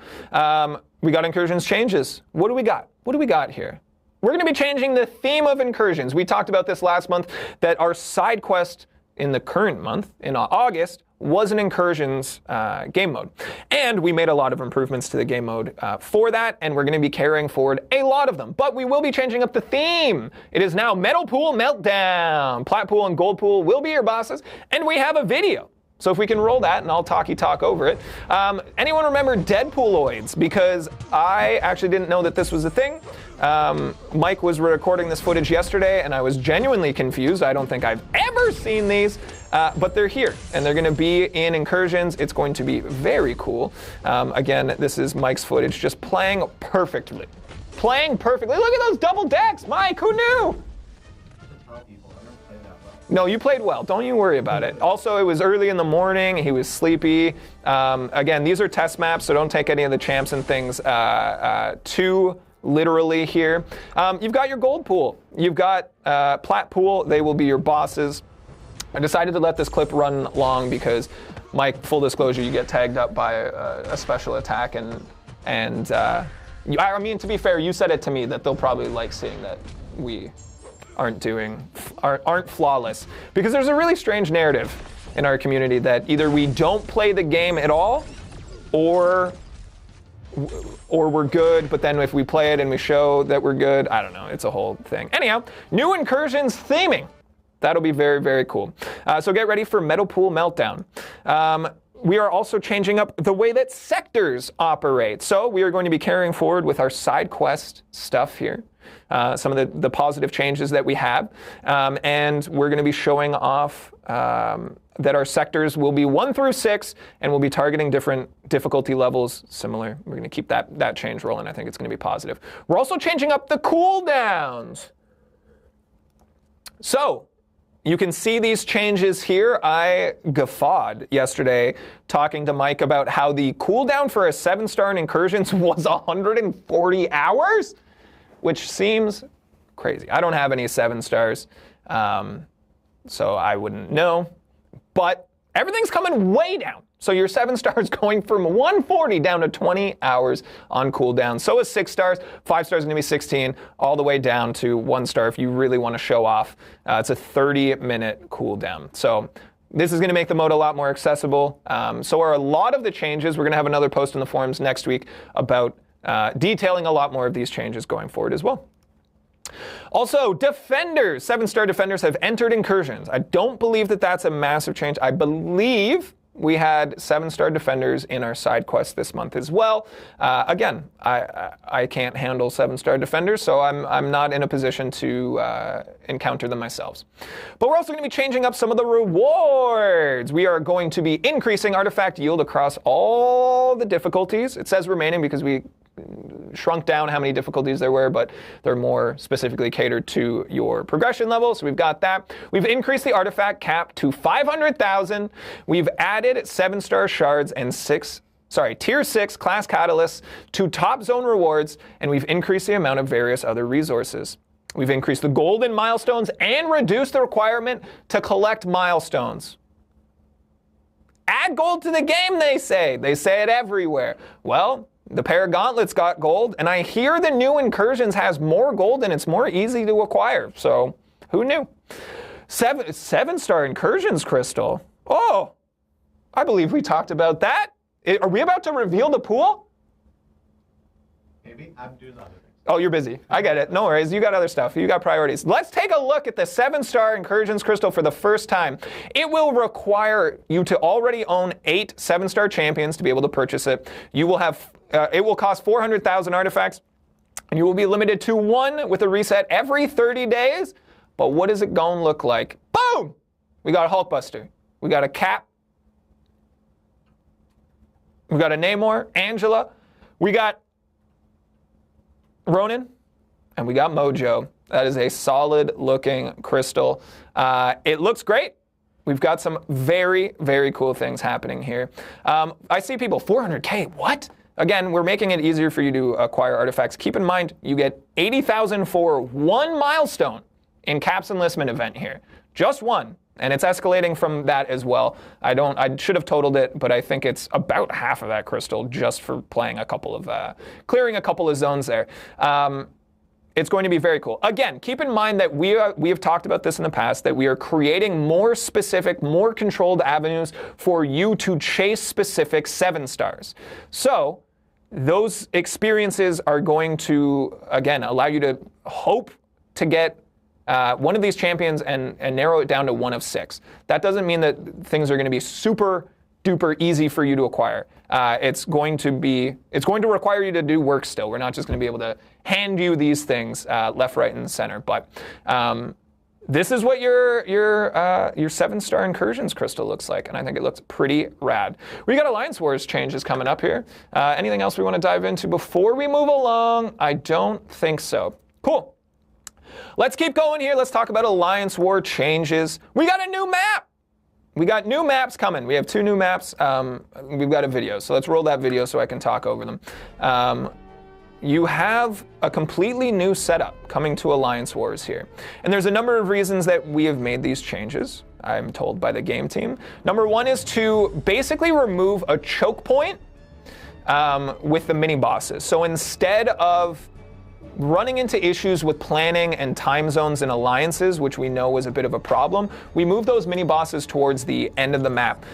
We got Incursions changes. What do we got? What do we got here? We're going to be changing the theme of Incursions. We talked about this last month, that our side quest in the current month, in August, was an Incursions game mode. And we made a lot of improvements to the game mode for that, and we're going to be carrying forward a lot of them. But we will be changing up the theme. It is now Metal Pool Meltdown. Plat Pool and Gold Pool will be your bosses, and we have a video. So if we can roll that, and I'll talk over it. Anyone remember Deadpooloids? Because I actually didn't know that this was a thing. Mike was recording this footage yesterday, and I was genuinely confused. I don't think I've ever seen these, but they're here, and they're going to be in Incursions. It's going to be very cool. Again, this is Mike's footage, just playing perfectly. Playing perfectly. Look at those double decks, Mike. Who knew? No, you played well. Don't you worry about it. Also, it was early in the morning. He was sleepy. Again, these are test maps, so don't take any of the champs and things too literally here. You've got your gold pool. You've got plat pool. They will be your bosses. I decided to let this clip run long because, Mike, full disclosure, you get tagged up by a special attack, and I mean, to be fair, you said it to me that they'll probably like seeing that we aren't flawless, because there's a really strange narrative in our community that either we don't play the game at all, or we're good, but then if we play it and we show that we're good, I don't know, it's a whole thing. Anyhow, new Incursions theming. That'll be very, very cool. So get ready for Metal Pool Meltdown. We are also changing up the way that sectors operate. So we are going to be carrying forward with our side quest stuff here. Some of the positive changes that we have. And we're going to be showing off that our sectors will be 1 through 6, and we'll be targeting different difficulty levels similar. We're going to keep that change rolling. I think it's going to be positive. We're also changing up the cooldowns. So you can see these changes here. I guffawed yesterday talking to Mike about how the cooldown for a 7-star in Incursions was 140 hours, which seems crazy. I don't have any 7 stars, so I wouldn't know. But everything's coming way down. So your 7 stars going from 140 down to 20 hours on cooldown. So is 6 stars. 5 stars is going to be 16, all the way down to 1 star if you really want to show off. It's a 30-minute cooldown. So this is going to make the mode a lot more accessible. So are a lot of the changes. We're going to have another post in the forums next week about detailing a lot more of these changes going forward as well. Also, defenders. 7-star defenders have entered Incursions. I don't believe that that's a massive change. I believe we had 7-star defenders in our side quest this month as well. Again, I can't handle 7-star defenders, so I'm not in a position to encounter them myself. But we're also going to be changing up some of the rewards. We are going to be increasing artifact yield across all the difficulties. It says remaining because we shrunk down how many difficulties there were, but they're more specifically catered to your progression level, so we've got that. We've increased the artifact cap to 500,000. We've added 7-star shards and tier 6 class catalysts to top zone rewards, and we've increased the amount of various other resources. We've increased the golden milestones and reduced the requirement to collect milestones. Add gold to the game, they say. They say it everywhere. Well, the pair of gauntlets got gold, and I hear the new Incursions has more gold and it's more easy to acquire. So, who knew? 7-star Incursions crystal. Oh, I believe we talked about that. Are we about to reveal the pool? Maybe. I'm doing other things. Oh, you're busy. I get it. No worries. You got other stuff. You got priorities. Let's take a look at the 7-star Incursions crystal for the first time. It will require you to already own 8 7-star champions to be able to purchase it. You will have it will cost 400,000 artifacts, and you will be limited to 1 with a reset every 30 days. But what is it going to look like? Boom! We got a Hulkbuster. We got a Cap. We got a Namor, Angela. We got Ronan, and we got Mojo. That is a solid looking crystal. It looks great. We've got some very, very cool things happening here. I see people, 400K, what? Again, we're making it easier for you to acquire artifacts. Keep in mind, you get 80,000 for one milestone in Cap's enlistment event here. Just one. And it's escalating from that as well. I should have totaled it, but I think it's about half of that crystal just for playing a couple of, clearing a couple of zones there. It's going to be very cool. Again, keep in mind that we have talked about this in the past, that we are creating more specific, more controlled avenues for you to chase specific 7 stars. So those experiences are going to, again, allow you to hope to get one of these champions and narrow it down to one of 6. That doesn't mean that things are going to be super duper easy for you to acquire. It's going to require you to do work still. We're not just going to be able to hand you these things left, right, and center. But this is what your 7-star Incursions crystal looks like, and I think it looks pretty rad. We got Alliance Wars changes coming up here. Anything else we want to dive into before we move along? I don't think so. Cool. Let's keep going here. Let's talk about Alliance War changes. We got a new map. We got new maps coming. We have 2 new maps. We've got a video, so let's roll that video so I can talk over them. You have a completely new setup coming to Alliance Wars here. And there's a number of reasons that we have made these changes, I'm told by the game team. Number 1 is to basically remove a choke point with the mini-bosses. So instead of running into issues with planning and time zones and alliances, which we know was a bit of a problem, we moved those mini-bosses towards the end of the map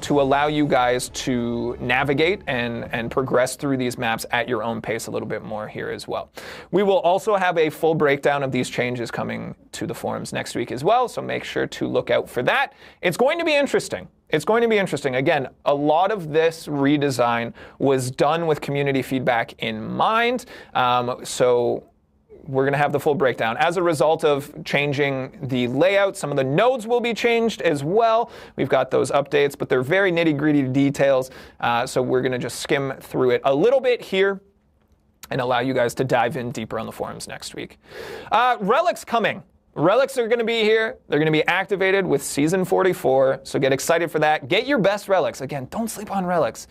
to allow you guys to navigate and progress through these maps at your own pace a little bit more here as well. We will also have a full breakdown of these changes coming to the forums next week as well, so make sure to look out for that. It's going to be interesting. It's going to be interesting. Again, a lot of this redesign was done with community feedback in mind, so we're going to have the full breakdown. As a result of changing the layout, some of the nodes will be changed as well. We've got those updates, but they're very nitty-gritty details, so we're going to just skim through it a little bit here and allow you guys to dive in deeper on the forums next week. Relics coming. Relics are going to be here. They're going to be activated with Season 44, so get excited for that. Get your best relics. Again, don't sleep on relics.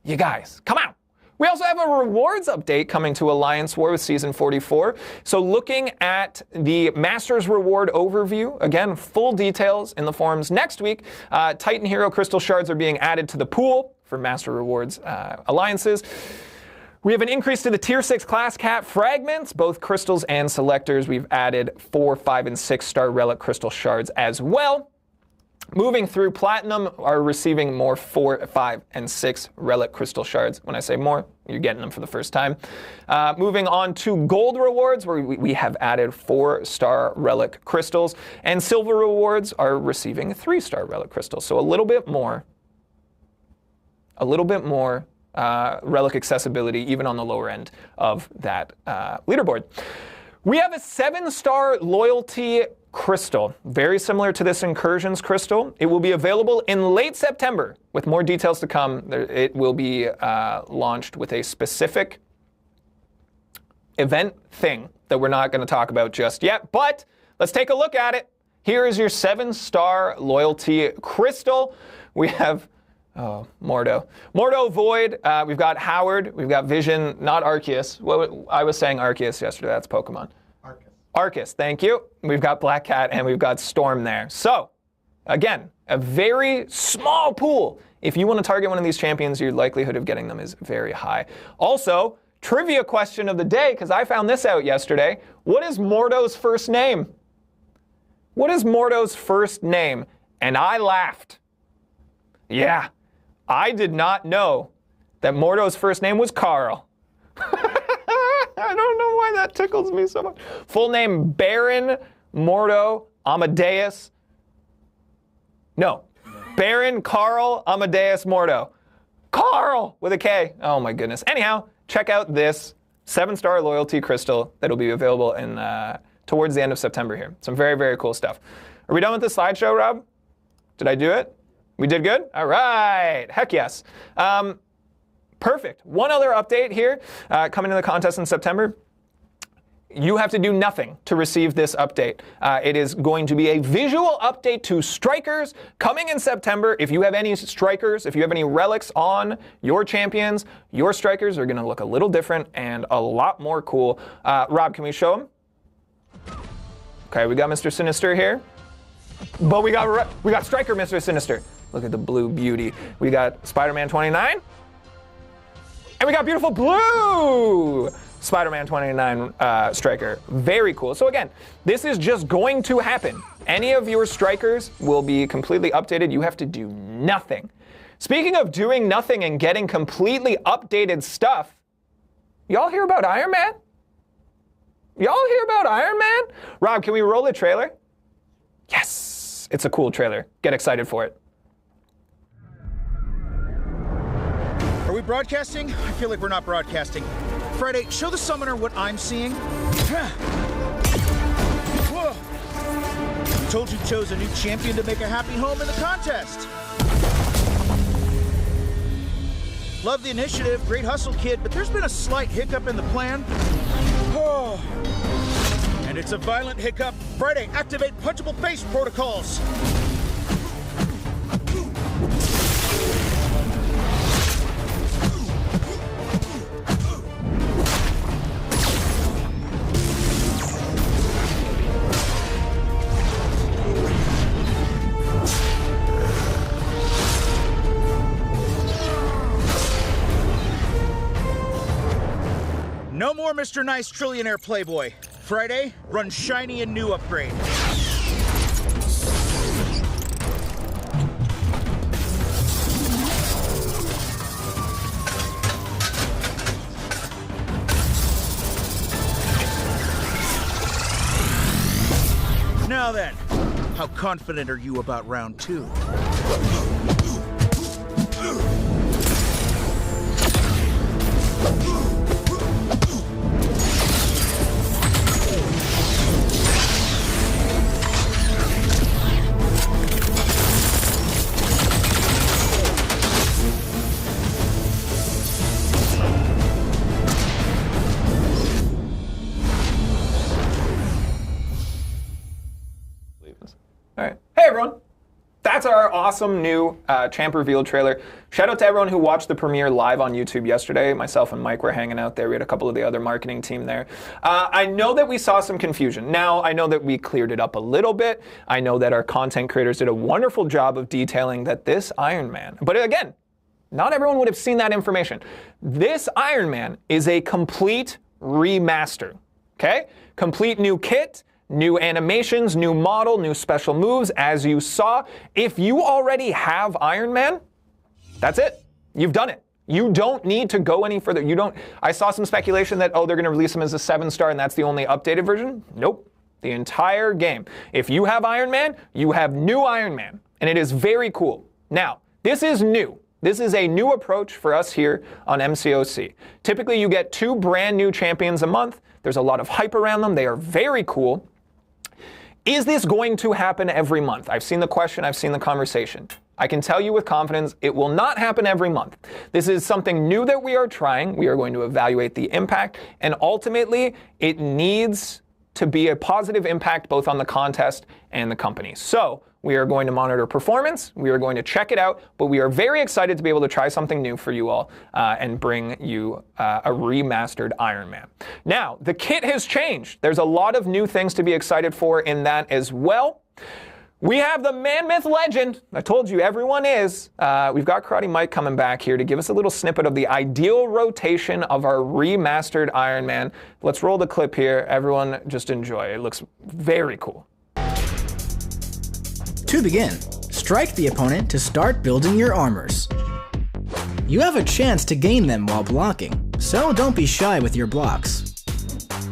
You guys, come on. We also have a rewards update coming to Alliance War with Season 44. So looking at the Master's Reward overview, again, full details in the forums next week. Titan Hero Crystal Shards are being added to the pool for Master Rewards alliances. We have an increase to the Tier 6 class cap fragments, both crystals and selectors. We've added 4, 5, and 6-star relic crystal shards as well. Moving through Platinum are receiving more 4, 5, and 6 relic crystal shards. When I say more, you're getting them for the first time. Moving on to Gold rewards, where we have added 4-star relic crystals. And Silver rewards are receiving 3-star relic crystals. So a little bit more relic accessibility, even on the lower end of that leaderboard. We have a 7-star loyalty crystal, very similar to this Incursions crystal. It will be available in late September, with more details to come. It will be launched with a specific event thing that we're not going to talk about just yet, but let's take a look at it. Here is your 7-star loyalty crystal. We have Mordo Void. We've got Howard. We've got Vision, not Arceus. I was saying Arceus yesterday. That's Pokemon. Arceus, thank you. We've got Black Cat and we've got Storm there. So, again, a very small pool. If you want to target one of these champions, your likelihood of getting them is very high. Also, trivia question of the day, because I found this out yesterday. What is Mordo's first name? What is Mordo's first name? And I laughed. Yeah. I did not know that Mordo's first name was Carl. I don't know why that tickles me so much. Full name, Baron Mordo Amadeus. No. Baron Carl Amadeus Mordo. Carl with a K. Oh my goodness. Anyhow, check out this 7-star loyalty crystal that'll be available in towards the end of September here. Some very, very cool stuff. Are we done with the slideshow, Rob? Did I do it? We did good? All right. Heck yes. Perfect. One other update here coming to the contest in September. you have to do nothing to receive this update. It is going to be a visual update to Strikers coming in September. If you have any Strikers, if you have any relics on your champions, your Strikers are going to look a little different and a lot more cool. Rob, can we show them? Okay, we got Mr. Sinister here. But we got Striker Mr. Sinister. Look at the blue beauty. We got Spider-Man 29. And we got beautiful blue Spider-Man 29 Striker. Very cool. So again, this is just going to happen. Any of your Strikers will be completely updated. You have to do nothing. Speaking of doing nothing and getting completely updated stuff, y'all hear about Iron Man? Y'all hear about Iron Man? Rob, can we roll the trailer? Yes, it's a cool trailer. Get excited for it. Are we broadcasting? I feel like we're not broadcasting. Friday, show the summoner what I'm seeing. Whoa. Told you chose a new champion to make a happy home in the contest. Love the initiative, great hustle, kid, but there's been a slight hiccup in the plan. Oh. And it's a violent hiccup. Friday, activate punchable face protocols. No more Mr. Nice Trillionaire Playboy. Friday, run shiny and new upgrade. Now then, how confident are you about round 2? All right. Hey, everyone. That's our awesome new champ reveal trailer. Shout out to everyone who watched the premiere live on YouTube yesterday. Myself and Mike were hanging out there. We had a couple of the other marketing team there. I know that we saw some confusion. Now, I know that we cleared it up a little bit. I know that our content creators did a wonderful job of detailing that this Iron Man, but again, not everyone would have seen that information. This Iron Man is a complete remaster, okay? Complete new kit, new animations, new model, new special moves, as you saw. If you already have Iron Man, that's it. You've done it. You don't need to go any further. I saw some speculation that, oh, they're going to release him as a 7-star and that's the only updated version. Nope. The entire game. If you have Iron Man, you have new Iron Man. And it is very cool. Now, this is new. This is a new approach for us here on MCOC. Typically, you get 2 brand new champions a month. There's a lot of hype around them. They are very cool. Is this going to happen every month? I've seen the question, I've seen the conversation. I can tell you with confidence, it will not happen every month. This is something new that we are trying. We are going to evaluate the impact, and ultimately, it needs to be a positive impact both on the contest and the company. So, we are going to monitor performance, we are going to check it out, but we are very excited to be able to try something new for you all and bring you a remastered Iron Man. Now, the kit has changed. There's a lot of new things to be excited for in that as well. We have the man, myth, legend. I told you everyone is. We've got Karate Mike coming back here to give us a little snippet of the ideal rotation of our remastered Iron Man. Let's roll the clip here. Everyone just enjoy. It looks very cool. To begin, strike the opponent to start building your armors. You have a chance to gain them while blocking, so don't be shy with your blocks.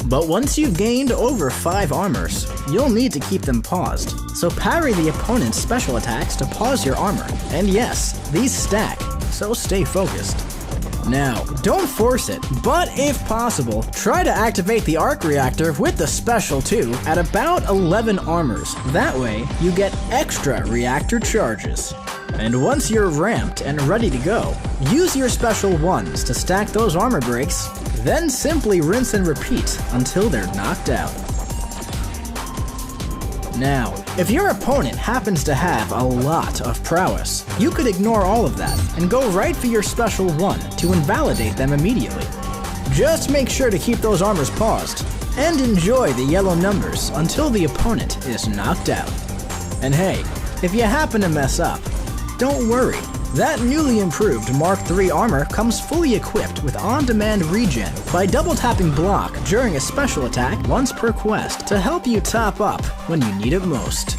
But once you've gained over 5 armors, you'll need to keep them paused, so parry the opponent's special attacks to pause your armor. And yes, these stack, so stay focused. Now, don't force it, but if possible, try to activate the arc reactor with the special 2 at about 11 armors. That way, you get extra reactor charges. And once you're ramped and ready to go, use your special 1s to stack those armor breaks, Then simply rinse and repeat until they're knocked out. Now, if your opponent happens to have a lot of prowess, you could ignore all of that and go right for your special one to invalidate them immediately. Just make sure to keep those armors paused and enjoy the yellow numbers until the opponent is knocked out. And hey, if you happen to mess up, don't worry. That newly improved Mark III armor comes fully equipped with on-demand regen by double-tapping block during a special attack once per quest to help you top up when you need it most.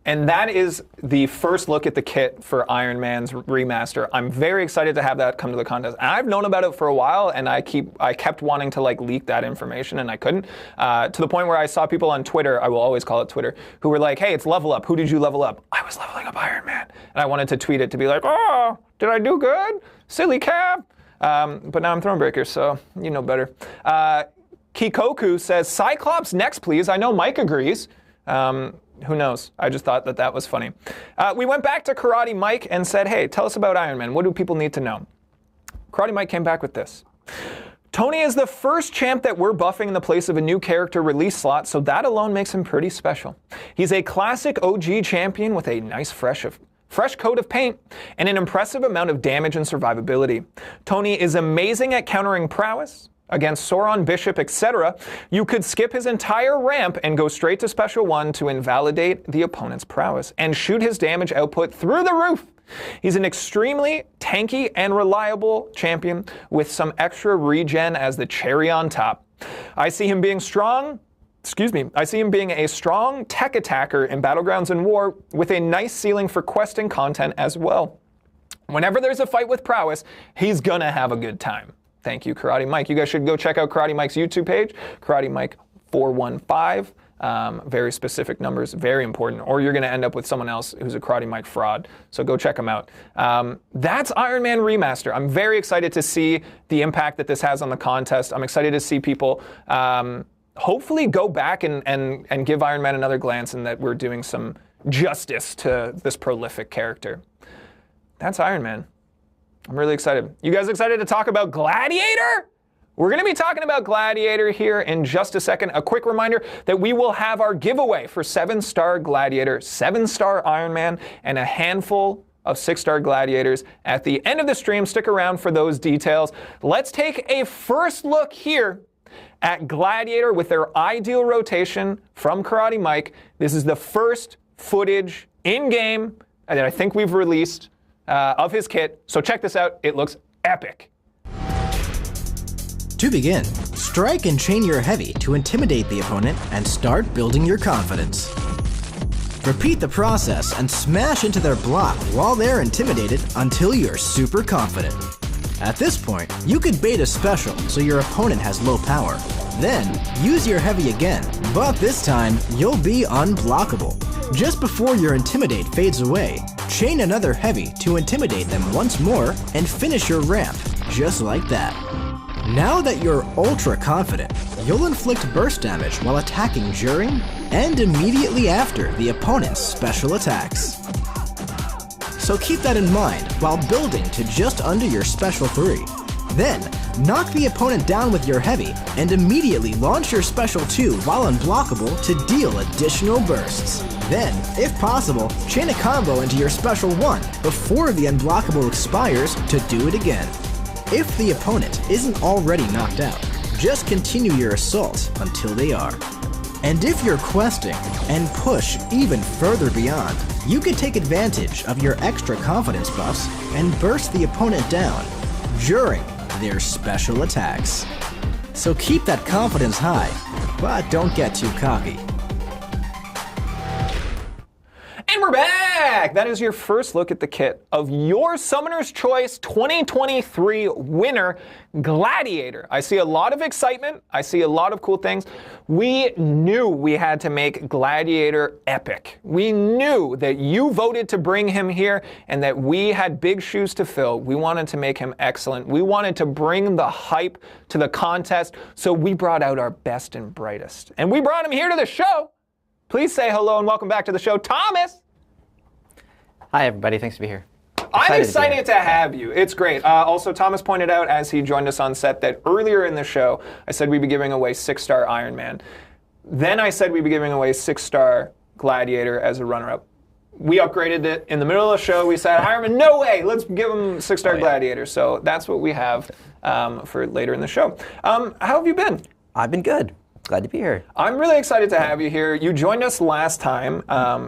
And that is the first look at the kit for Iron Man's remaster. I'm very excited to have that come to the contest. And I've known about it for a while, and I kept wanting to leak that information, and I couldn't. To the point where I saw people on Twitter, I will always call it Twitter, who were like, hey, it's level up. Who did you level up? I was leveling up Iron Man. And I wanted to tweet it to be like, oh, did I do good? Silly Cap. But now I'm Thronebreaker, so you know better. Kikoku says, Cyclops next, please. I know Mike agrees. Who knows? I just thought that was funny. We went back to Karate Mike and said, hey, tell us about Iron Man. What do people need to know? Karate Mike came back with this. Tony is the first champ that we're buffing in the place of a new character release slot, so that alone makes him pretty special. He's a classic OG champion with a nice fresh coat of paint and an impressive amount of damage and survivability. Tony is amazing at countering prowess. Against Sauron, Bishop, etc., you could skip his entire ramp and go straight to Special 1 to invalidate the opponent's prowess and shoot his damage output through the roof. He's an extremely tanky and reliable champion with some extra regen as the cherry on top. I see him being a strong tech attacker in Battlegrounds and War with a nice ceiling for questing content as well. Whenever there's a fight with prowess, he's gonna have a good time. Thank you, Karate Mike. You guys should go check out Karate Mike's YouTube page, Karate Mike 415. Very specific numbers, very important. Or you're going to end up with someone else who's a Karate Mike fraud. So go check him out. That's Iron Man Remaster. I'm very excited to see the impact that this has on the contest. I'm excited to see people hopefully go back and give Iron Man another glance and that we're doing some justice to this prolific character. That's Iron Man. I'm really excited. You guys excited to talk about Gladiator? We're going to be talking about Gladiator here in just a second. A quick reminder that we will have our giveaway for 7-star Gladiator, 7-star Iron Man, and a handful of 6-star Gladiators at the end of the stream. Stick around for those details. Let's take a first look here at Gladiator with their ideal rotation from Karate Mike. This is the first footage in-game that I think we've released of his kit. So check this out. It looks epic. To begin, strike and chain your heavy to intimidate the opponent and start building your confidence. Repeat the process and smash into their block while they're intimidated until you're super confident. At this point, you could bait a special so your opponent has low power. Then, use your heavy again, but this time, you'll be unblockable. Just before your Intimidate fades away, chain another heavy to intimidate them once more and finish your ramp, just like that. Now that you're ultra confident, you'll inflict burst damage while attacking during and immediately after the opponent's special attacks. So keep that in mind while building to just under your special 3. Then, knock the opponent down with your heavy and immediately launch your special 2 while unblockable to deal additional bursts. Then, if possible, chain a combo into your special 1 before the unblockable expires to do it again. If the opponent isn't already knocked out, just continue your assault until they are. And if you're questing and push even further beyond, you can take advantage of your extra confidence buffs and burst the opponent down during their special attacks. So keep that confidence high, but don't get too cocky. And we're back! That is your first look at the kit of your Summoner's Choice 2023 winner, Gladiator. I see a lot of excitement. I see a lot of cool things. We knew we had to make Gladiator epic. We knew that you voted to bring him here and that we had big shoes to fill. We wanted to make him excellent. We wanted to bring the hype to the contest, so we brought out our best and brightest. And we brought him here to the show. Please say hello and welcome back to the show, Thomas. Hi, everybody. Thanks to be here. I'm excited to have you. It's great. Also, Thomas pointed out as he joined us on set that earlier in the show, I said we'd be giving away 6-star Iron Man. Then I said we'd be giving away 6-star Gladiator as a runner-up. We upgraded it in the middle of the show. We said, Iron Man, no way, let's give him 6-star Gladiator. So that's what we have for later in the show. How have you been? I've been good. Glad to be here. I'm really excited to have you here. You joined us last time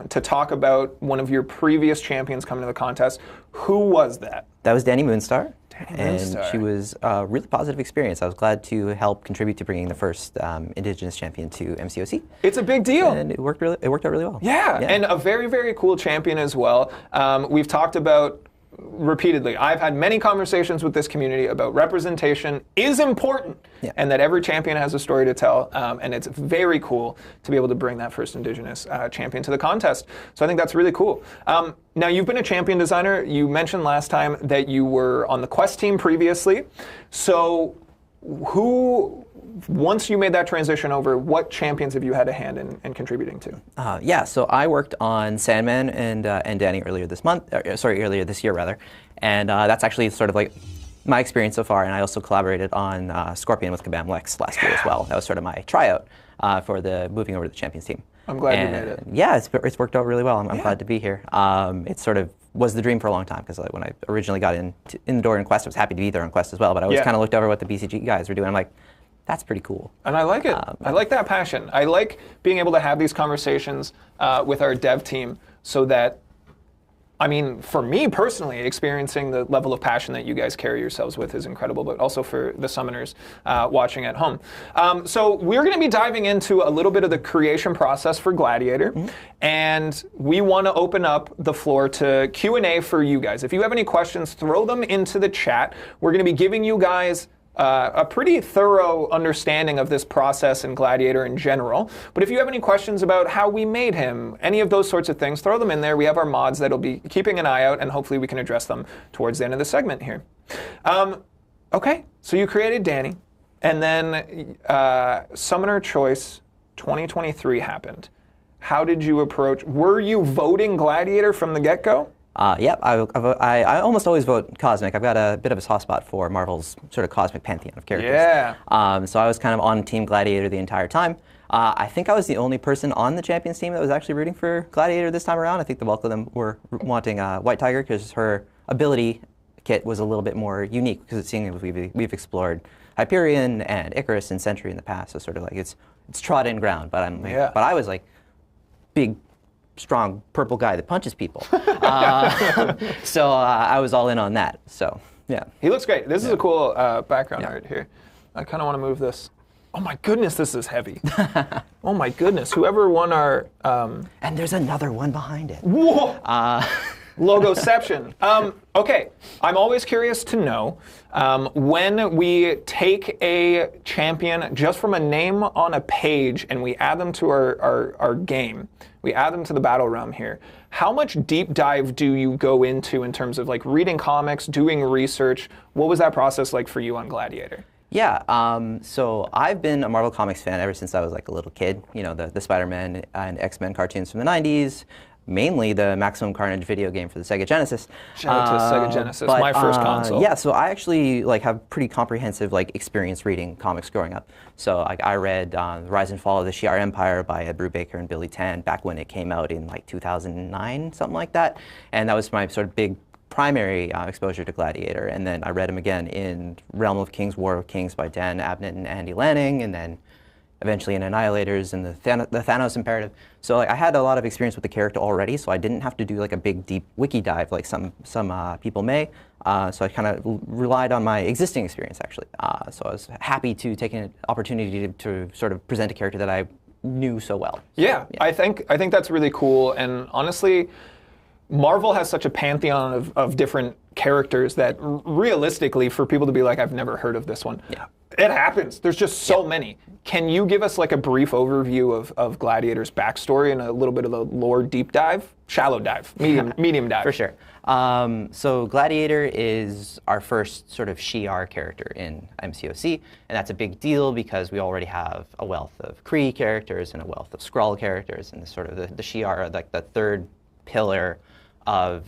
to talk about one of your previous champions coming to the contest. Who was that? That was Danny Moonstar. And she was a really positive experience. I was glad to help contribute to bringing the first Indigenous champion to MCOC. It's a big deal. And it worked out really well. Yeah, and a very, very cool champion as well. We've talked about repeatedly, I've had many conversations with this community about representation is important and that every champion has a story to tell, and it's very cool to be able to bring that first Indigenous champion to the contest. So I think that's really cool. Now, you've been a champion designer. You mentioned last time that you were on the Quest team previously. So once you made that transition over, what champions have you had a hand in contributing to? So I worked on Sandman and Danny earlier this year rather, and that's actually sort of like my experience so far. And I also collaborated on Scorpion with Kabam Lex last year as well. That was sort of my tryout for the moving over to the champions team. I'm glad you made it. Yeah, it's worked out really well. I'm glad to be here. It sort of was the dream for a long time because when I originally got in the door in Quest, I was happy to be there on Quest as well. But I always kind of looked over what the BCG guys were doing. I'm like, that's pretty cool. And I like it. I like that passion. I like being able to have these conversations with our dev team so that, I mean, for me personally, experiencing the level of passion that you guys carry yourselves with is incredible, but also for the summoners watching at home. So we're going to be diving into a little bit of the creation process for Gladiator, and we want to open up the floor to Q&A for you guys. If you have any questions, throw them into the chat. We're going to be giving you guys a pretty thorough understanding of this process and Gladiator in general. But if you have any questions about how we made him, any of those sorts of things, throw them in there. We have our mods that'll be keeping an eye out, and hopefully we can address them towards the end of the segment here. Okay, so you created Danny, and then Summoner Choice 2023 happened. How did you approach? Were you voting Gladiator from the get-go? Yep, I almost always vote Cosmic. I've got a bit of a soft spot for Marvel's sort of cosmic pantheon of characters. Yeah. So I was kind of on Team Gladiator the entire time. I think I was the only person on the Champions team that was actually rooting for Gladiator this time around. I think the bulk of them were wanting White Tiger because her ability kit was a little bit more unique because it's seeing we've explored Hyperion and Icarus and Sentry in the past. So sort of like it's trodden ground. But but I was like big, strong purple guy that punches people. So I was all in on that. So yeah. He looks great. This is a cool background art here. I kind of want to move this. Oh my goodness, this is heavy. Oh my goodness, whoever won our... And there's another one behind it. Whoa! Logoception. Okay, I'm always curious to know when we take a champion just from a name on a page and we add them to our game, we add them to the battle realm here, how much deep dive do you go into in terms of like reading comics, doing research? What was that process like for you on Gladiator? Yeah, so I've been a Marvel Comics fan ever since I was like a little kid. You know, the Spider-Man and X-Men cartoons from the 90s, mainly the Maximum Carnage video game for the Sega Genesis. Shout out to Sega Genesis, my first console. Yeah, so I actually like have pretty comprehensive like experience reading comics growing up. So like I read Rise and Fall of the Shi'ar Empire by Ed Brubaker and Billy Tan back when it came out in like 2009, something like that. And that was my sort of big primary exposure to Gladiator, and then I read him again in Realm of Kings, War of Kings by Dan Abnett and Andy Lanning, and then eventually in Annihilators and the Thanos Imperative. So like, I had a lot of experience with the character already, so I didn't have to do like a big deep wiki dive like some people may. So I kind of relied on my existing experience actually. So I was happy to take an opportunity to sort of present a character that I knew so well. Yeah, I think that's really cool, and honestly, Marvel has such a pantheon of different characters that realistically, for people to be like, I've never heard of this one, it happens. There's just so many. Can you give us like a brief overview of Gladiator's backstory and a little bit of the lore deep dive? Shallow dive, medium dive. For sure. So Gladiator is our first sort of Shi'ar character in MCOC, and that's a big deal because we already have a wealth of Kree characters and a wealth of Skrull characters, and the sort of the Shi'ar are like the third pillar of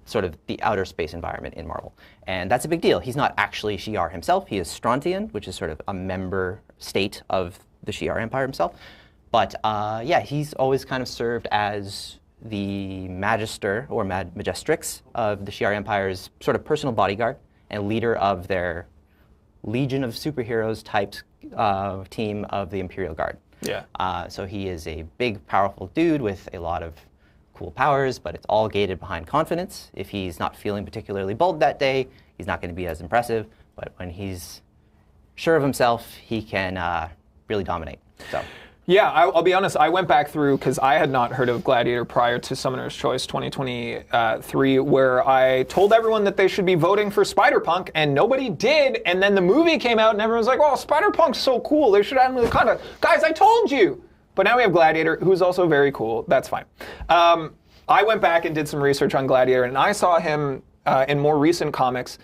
sort of the outer space environment in Marvel. And that's a big deal. He's not actually Shi'ar himself. He is Strontian, which is sort of a member state of the Shi'ar Empire himself. But yeah, he's always kind of served as the Magister or Magistrix of the Shi'ar Empire's sort of personal bodyguard and leader of their Legion of Superheroes type team of the Imperial Guard. Yeah. So he is a big, powerful dude with a lot of cool powers, but it's all gated behind confidence. If he's not feeling particularly bold that day, he's not going to be as impressive. But when he's sure of himself, he can really dominate. So. Yeah, I'll be honest, I went back through, because I had not heard of Gladiator prior to Summoner's Choice 2023, where I told everyone that they should be voting for Spider-Punk, and nobody did, and then the movie came out, and everyone's like, oh, Spider-Punk's so cool, they should add him to the content. Guys, I told you! But now we have Gladiator, who's also very cool, that's fine. I went back and did some research on Gladiator, and I saw him in more recent comics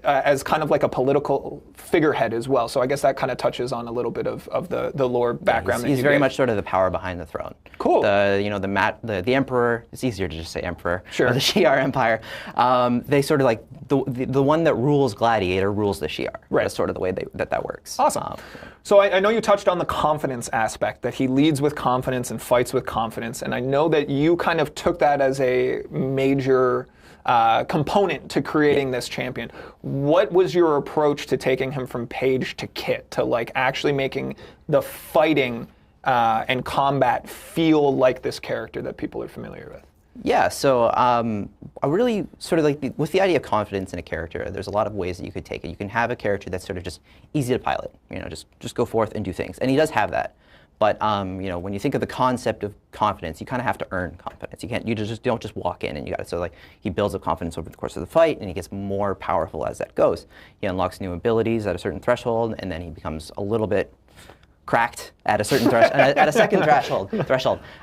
as kind of like a political figurehead as well. So I guess that kind of touches on a little bit of the lore background. Yeah, he's very much sort of the power behind the throne. Cool. The emperor. It's easier to just say emperor. Sure. Of the Shi'ar Empire. They sort of like the one that rules Gladiator rules the Shi'ar. Right. That's sort of the way that works. Awesome. So I know you touched on the confidence aspect, that he leads with confidence and fights with confidence, and I know that you kind of took that as a major component to creating this champion. What was your approach to taking him from page to kit, to like actually making the fighting and combat feel like this character that people are familiar with? Yeah, so I really sort of like, with the idea of confidence in a character, there's a lot of ways that you could take it. You can have a character that's sort of just easy to pilot, just go forth and do things. And he does have that. But when you think of the concept of confidence, you kind of have to earn confidence. You don't just walk in and you got to. So like he builds up confidence over the course of the fight, and he gets more powerful as that goes. He unlocks new abilities at a certain threshold, and then he becomes a little bit cracked at a certain at a second threshold.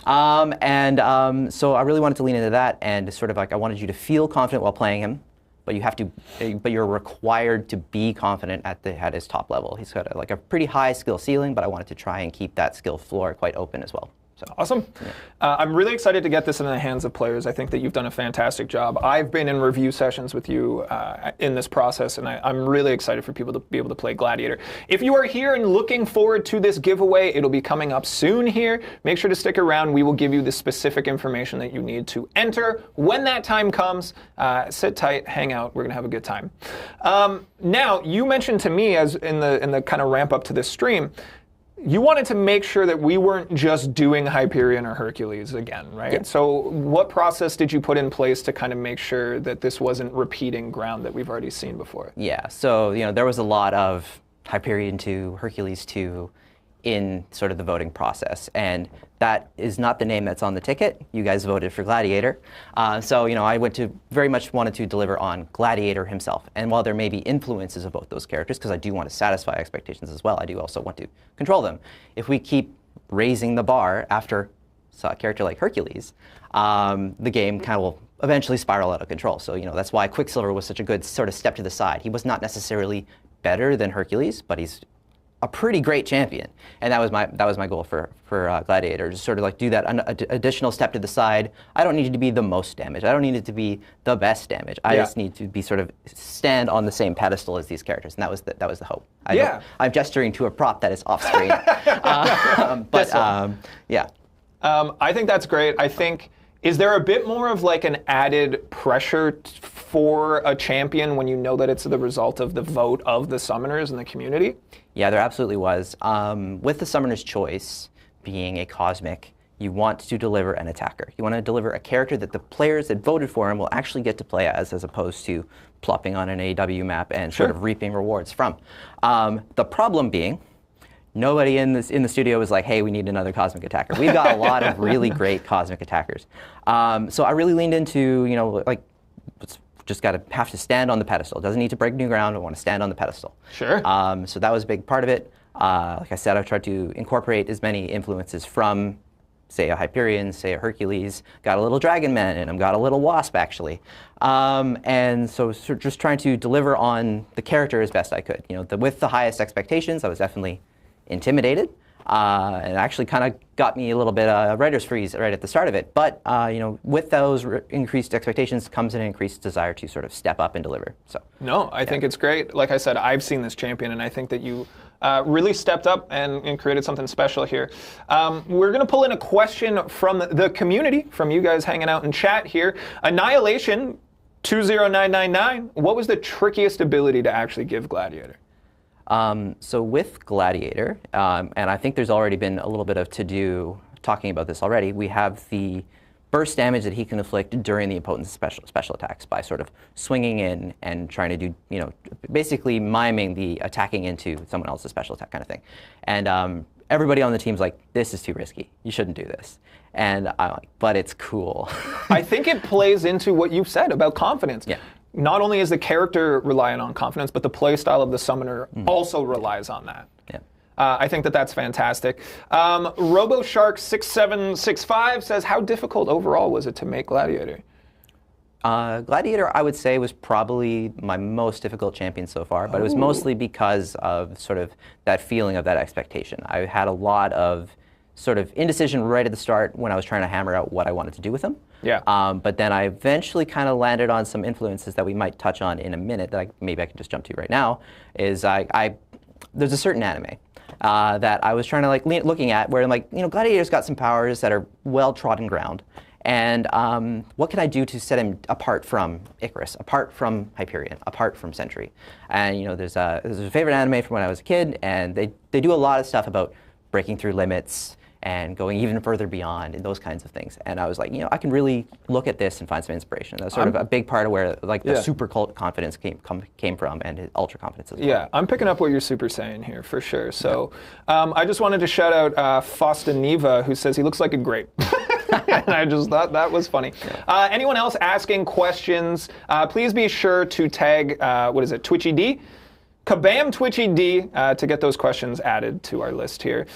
So I really wanted to lean into that, and sort of like I wanted you to feel confident while playing him. But you're required to be confident at his top level. He's got a pretty high skill ceiling, but I wanted to try and keep that skill floor quite open as well. So. Awesome. Yeah. I'm really excited to get this in the hands of players. I think that you've done a fantastic job. I've been in review sessions with you in this process, and I'm really excited for people to be able to play Gladiator. If you are here and looking forward to this giveaway, it'll be coming up soon here. Make sure to stick around. We will give you the specific information that you need to enter. When that time comes, sit tight, hang out. We're going to have a good time. Now, you mentioned to me, as in the kind of ramp up to this stream, you wanted to make sure that we weren't just doing Hyperion or Hercules again, right? Yeah. So what process did you put in place to kind of make sure that this wasn't repeating ground that we've already seen before? Yeah, so there was a lot of Hyperion 2, Hercules 2 in sort of the voting process, and that is not the name that's on the ticket. You guys voted for Gladiator. So I very much wanted to deliver on Gladiator himself. And while there may be influences of both those characters, because I do want to satisfy expectations as well, I do also want to control them. If we keep raising the bar after a character like Hercules, the game kind of will eventually spiral out of control. So that's why Quicksilver was such a good sort of step to the side. He was not necessarily better than Hercules, but he's a pretty great champion, and that was my goal for Gladiator. Just sort of like do that additional step to the side. I don't need it to be the most damage. I don't need it to be the best damage. I just need to be sort of stand on the same pedestal as these characters, and that was the hope. I'm gesturing to a prop that is off screen, yeah. I think that's great. I think. Is there a bit more of like an added pressure for a champion when you know that it's the result of the vote of the summoners in the community? Yeah, there absolutely was. With the Summoner's Choice being a cosmic, you want to deliver an attacker. You want to deliver a character that the players that voted for him will actually get to play as opposed to plopping on an AW map and sort of reaping rewards from. The problem being, nobody in the studio was like, hey, we need another cosmic attacker. We've got a lot of really great cosmic attackers. So I really leaned into, just have to stand on the pedestal. It doesn't need to break new ground. I want to stand on the pedestal. Sure. So that was a big part of it. Like I said, I've tried to incorporate as many influences from, say, a Hyperion, say a Hercules. Got a little Dragon Man in him. Got a little Wasp, actually. And so just trying to deliver on the character as best I could. With the highest expectations, I was definitely intimidated. And it actually kind of got me a little bit writer's freeze right at the start of it. But with those increased expectations comes an increased desire to sort of step up and deliver. So no, I think it's great. Like I said, I've seen this champion, and I think that you really stepped up and created something special here. We're going to pull in a question from the community, from you guys hanging out in chat here. Annihilation 20999. What was the trickiest ability to actually give Gladiator? So with Gladiator, and I think there's already been a little bit of to-do talking about this already, we have the burst damage that he can inflict during the opponent's special attacks by sort of swinging in and trying to do, basically miming the attacking into someone else's special attack kind of thing. And everybody on the team's like, this is too risky. You shouldn't do this. And I'm like, but it's cool. I think it plays into what you said about confidence. Yeah. Not only is the character reliant on confidence, but the play style of the summoner also relies on that. Yeah. I think that that's fantastic. RoboShark6765 says, how difficult overall was it to make Gladiator? Gladiator, I would say, was probably my most difficult champion so far, but it was mostly because of sort of that feeling of that expectation. I had a lot of sort of indecision right at the start when I was trying to hammer out what I wanted to do with him. Yeah. But then I eventually kind of landed on some influences that we might touch on in a minute that maybe I can just jump to right now. Is there's a certain anime that I was trying to looking at where I'm like, Gladiator's got some powers that are well trodden ground. And what can I do to set him apart from Icarus, apart from Hyperion, apart from Sentry? And there's a favorite anime from when I was a kid, and they do a lot of stuff about breaking through limits and going even further beyond and those kinds of things. And I was like, I can really look at this and find some inspiration. That's sort of a big part of where the super cult confidence came from, and his ultra confidence as well. Yeah, I'm picking up what you're super saying here for sure. So I just wanted to shout out Fosta Neva, who says he looks like a grape. And I just thought that was funny. Anyone else asking questions, please be sure to tag, Twitchy D? Kabam Twitchy D to get those questions added to our list here.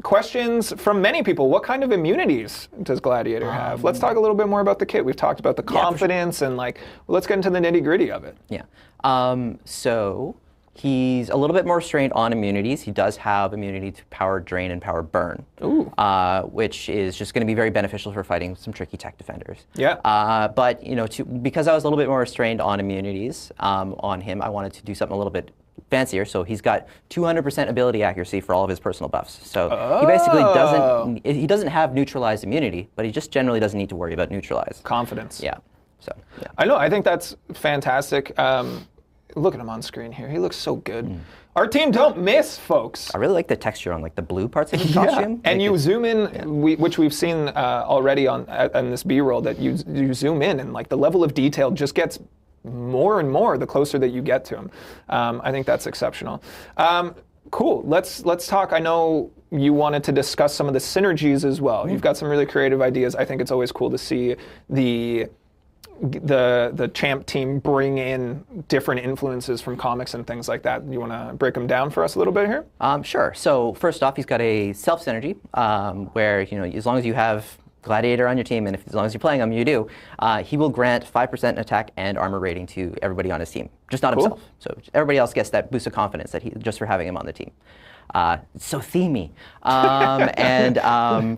Questions from many people. What kind of immunities does Gladiator have? Let's talk a little bit more about the kit. We've talked about the confidence and let's get into the nitty gritty of it. Yeah. So he's a little bit more restrained on immunities. He does have immunity to power drain and power burn, which is just going to be very beneficial for fighting some tricky tech defenders. Yeah. But because I was a little bit more restrained on immunities on him, I wanted to do something a little bit fancier. So he's got 200% ability accuracy for all of his personal buffs. So he basically doesn't have neutralized immunity, but he just generally doesn't need to worry about neutralized. Confidence. Yeah. So yeah. I know. I think that's fantastic. Look at him on screen here. He looks so good. Our team don't miss, folks. I really like the texture on the blue parts of his costume. And you zoom in, which we've seen already on this B-roll, that you zoom in and the level of detail just gets more and more the closer that you get to him. I think that's exceptional. Cool. Let's talk. I know you wanted to discuss some of the synergies as well. You've got some really creative ideas. I think it's always cool to see the champ team bring in different influences from comics and things like that. You want to break them down for us a little bit here? Sure. So first off, he's got a self synergy where as long as you have Gladiator on your team, and as long as you're playing him, you do, he will grant 5% attack and armor rating to everybody on his team, just not himself. So everybody else gets that boost of confidence just for having him on the team. It's so themey.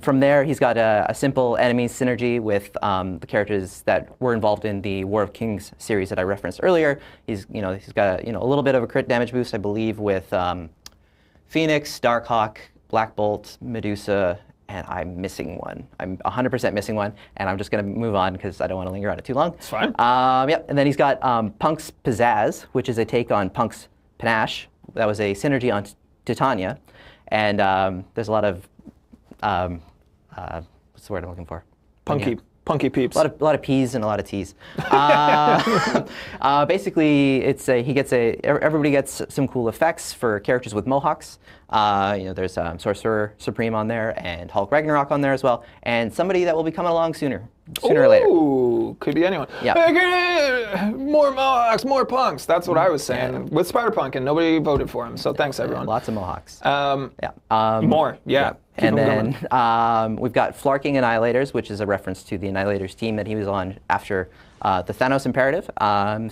From there, he's got a simple enemies synergy with the characters that were involved in the War of Kings series that I referenced earlier. He's got a little bit of a crit damage boost, I believe, with Phoenix, Darkhawk, Black Bolt, Medusa, and I'm missing one. I'm 100% missing one, and I'm just going to move on because I don't want to linger on it too long. It's fine. Yep, and then he's got Punk's Pizzazz, which is a take on Punk's Panache. That was a synergy on Titania, and there's a lot of what's the word I'm looking for? Punky peeps. A lot of P's and a lot of T's. Basically, everybody gets some cool effects for characters with mohawks. There's Sorcerer Supreme on there and Hulk Ragnarok on there as well, and somebody that will be coming along sooner or later. Ooh, could be anyone. Yeah. More mohawks, more punks. That's what I was saying with Spider-Punk, and nobody voted for him. So thanks, everyone. Lots of mohawks. More, yeah. And then we've got Flarking Annihilators, which is a reference to the Annihilators team that he was on after the Thanos Imperative.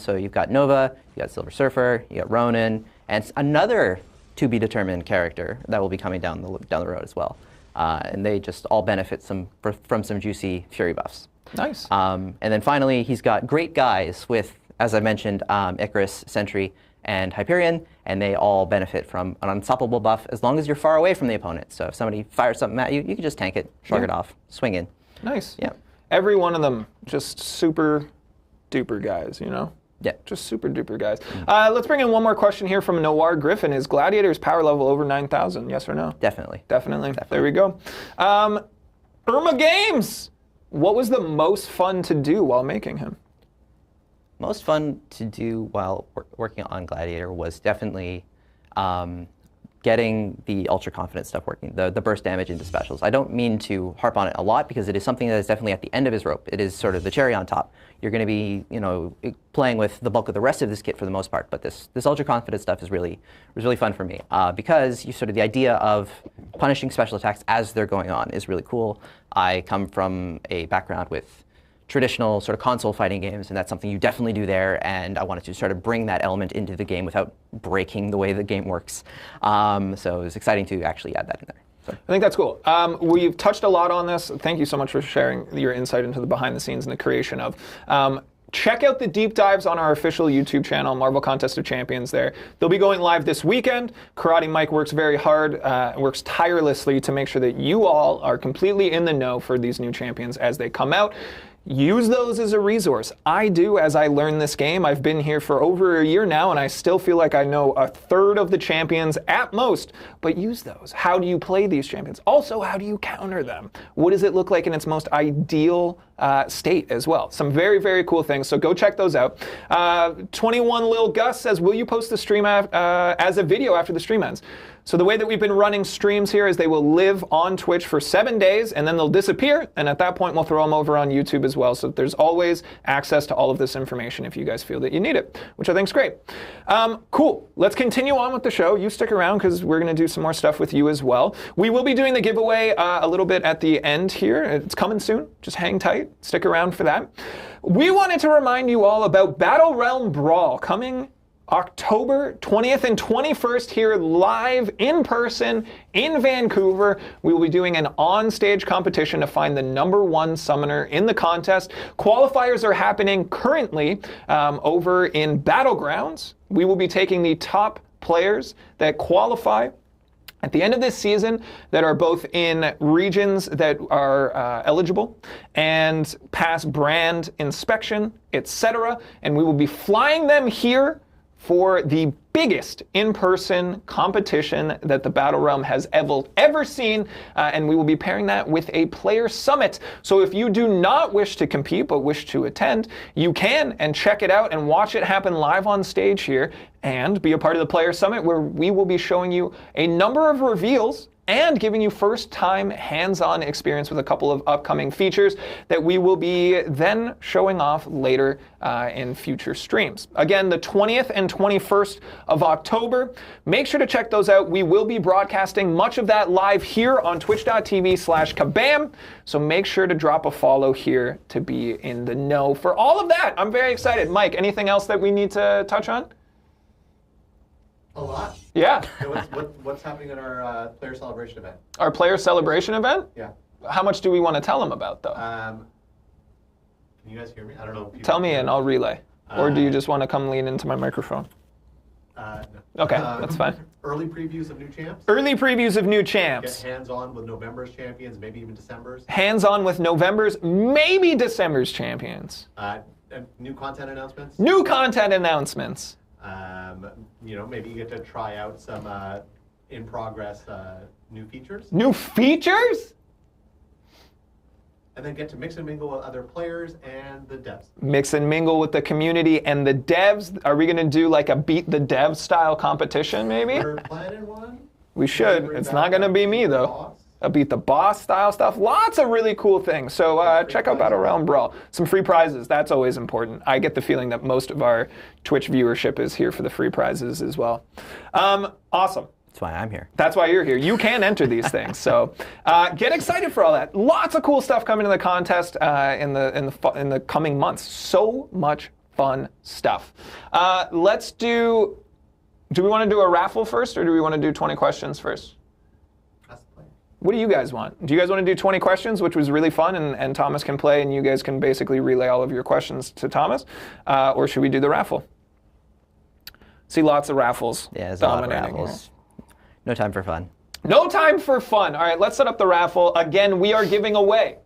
So you've got Nova, you got Silver Surfer, you got Ronin, and another to be determined character that will be coming down the road as well. And they just all benefit from some juicy Fury buffs. Nice. And then finally, he's got great guys with, as I mentioned, Icarus, Sentry, and Hyperion, and they all benefit from an unstoppable buff as long as you're far away from the opponent. So if somebody fires something at you, you can just tank it, shrug it off, swing in. Nice. Yeah. Every one of them just super duper guys, you know? Yeah. Just super duper guys. Let's bring in one more question here from Noir Griffin. Is Gladiator's power level over 9,000? Yes or no? Definitely. Definitely. There we go. Irma Games! What was the most fun to do while making him? Most fun to do while working on Gladiator was definitely getting the ultra confident stuff working, the burst damage into specials. I don't mean to harp on it a lot because it is something that is definitely at the end of his rope. It is sort of the cherry on top. You're going to be, playing with the bulk of the rest of this kit for the most part, but this ultra confident stuff was really fun for me because the idea of punishing special attacks as they're going on is really cool. I come from a background with traditional sort of console fighting games, and that's something you definitely do there, and I wanted to sort of bring that element into the game without breaking the way the game works. So it was exciting to actually add that in there. So. I think that's cool. We've touched a lot on this. Thank you so much for sharing your insight into the behind the scenes and the creation of. Check out the deep dives on our official YouTube channel, Marvel Contest of Champions there. They'll be going live this weekend. Karate Mike works very hard, works tirelessly to make sure that you all are completely in the know for these new champions as they come out. Use those as a resource. I do as I learn this game. I've been here for over a year now, and I still feel like I know a third of the champions at most, but use those. How do you play these champions? Also, how do you counter them? What does it look like in its most ideal state as well? Some very, very cool things, so go check those out. 21 Lil Gus says, will you post the stream as a video after the stream ends? So the way that we've been running streams here is they will live on Twitch for 7 days, and then they'll disappear, and at that point we'll throw them over on YouTube as well. So there's always access to all of this information if you guys feel that you need it, which I think is great. Cool. Let's continue on with the show. You stick around because we're going to do some more stuff with you as well. We will be doing the giveaway a little bit at the end here. It's coming soon. Just hang tight. Stick around for that. We wanted to remind you all about Battle Realm Brawl coming October 20th and 21st here live in person in Vancouver. We will be doing an on-stage competition to find the #1 summoner in the contest. Qualifiers are happening currently over in Battlegrounds. We will be taking the top players that qualify at the end of this season that are both in regions that are eligible and pass brand inspection, etc. And we will be flying them here for the biggest in-person competition that the Battle Realm has ever seen, and we will be pairing that with a player summit. So if you do not wish to compete but wish to attend, you can and check it out and watch it happen live on stage here and be a part of the player summit where we will be showing you a number of reveals and giving you first-time hands-on experience with a couple of upcoming features that we will be then showing off later in future streams. Again, the 20th and 21st of October. Make sure to check those out. We will be broadcasting much of that live here on twitch.tv/kabam, so make sure to drop a follow here to be in the know for all of that. I'm very excited. Mike, anything else that we need to touch on? A lot. Yeah. What's happening at our player celebration event? Our player celebration event? Yeah. How much do we want to tell them about, though? Can you guys hear me? I don't know. If Tell me and I'll relay. Or do you just want to come lean into my microphone? No. Okay, that's fine. Early previews of new champs. Early previews of new Get champs. hands-on with November's champions, maybe even December's. Hands-on with November's, maybe December's champions. New content announcements. New content announcements. Maybe you get to try out some in-progress new features. New features? And then get to mix and mingle with other players and the devs. Mix and mingle with the community and the devs. Are we going to do like a Beat the Dev style competition, maybe? We're planning one. We should. It's not going to be me, though. A Beat the Boss style stuff. Lots of really cool things. So check out Battle Realm Brawl. Some free prizes. That's always important. I get the feeling that most of our Twitch viewership is here for the free prizes as well. Awesome. That's why I'm here. That's why you're here. You can enter these things. So get excited for all that. Lots of cool stuff coming to the contest in the coming months. So much fun stuff. Let's do Do we want to do a raffle first, or do we want to do 20 questions first? What do you guys want? Do you guys want to do 20 questions, which was really fun, and Thomas can play, and you guys can basically relay all of your questions to Thomas? Or should we do the raffle? See lots of raffles. Yeah, there's a lot of dominating raffles. No time for fun. No time for fun. All right, let's set up the raffle. Again, we are giving away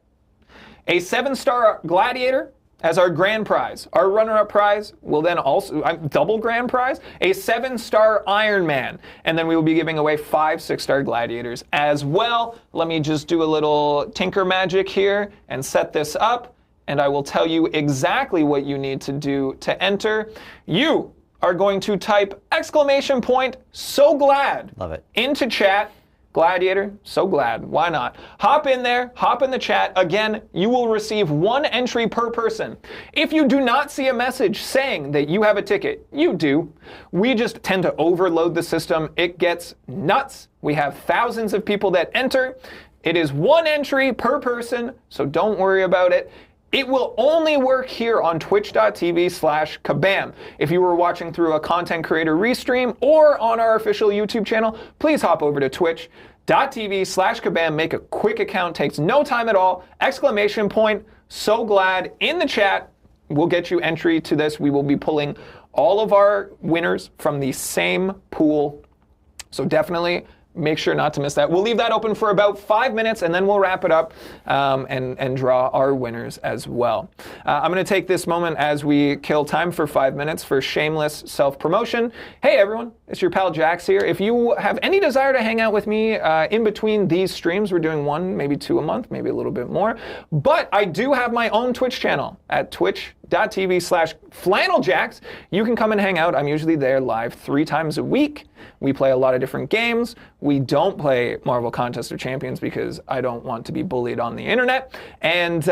a 7-star Gladiator as our grand prize. Our runner-up prize will then also, double grand prize, a 7-star Iron Man. And then we will be giving away 5 6-star Gladiators as well. Let me just do a little tinker magic here and set this up. And I will tell you exactly what you need to do to enter. You are going to type !so glad Love it. into chat. Gladiator, so glad. Why not? Hop in there, hop in the chat. Again, you will receive 1 entry per person. If you do not see a message saying that you have a ticket, you do. We just tend to overload the system. It gets nuts. We have thousands of people that enter. It is 1 entry per person, so don't worry about it. It will only work here on twitch.tv/kabam. If you were watching through a content creator restream or on our official YouTube channel, please hop over to twitch.tv/kabam. Make a quick account, takes no time at all. !so glad in the chat. We'll get you entry to this. We will be pulling all of our winners from the same pool. So definitely make sure not to miss that. We'll leave that open for about 5 minutes, and then we'll wrap it up and draw our winners as well. I'm going to take this moment as we kill time for 5 minutes for shameless self-promotion. Hey, everyone. It's your pal Jax here. If you have any desire to hang out with me in between these streams, we're doing 1, maybe 2 a month, maybe a little bit more. But I do have my own Twitch channel at twitch.tv/flanneljax. You can come and hang out. I'm usually there live 3 times a week. We play a lot of different games. We don't play Marvel Contest of Champions because I don't want to be bullied on the internet. And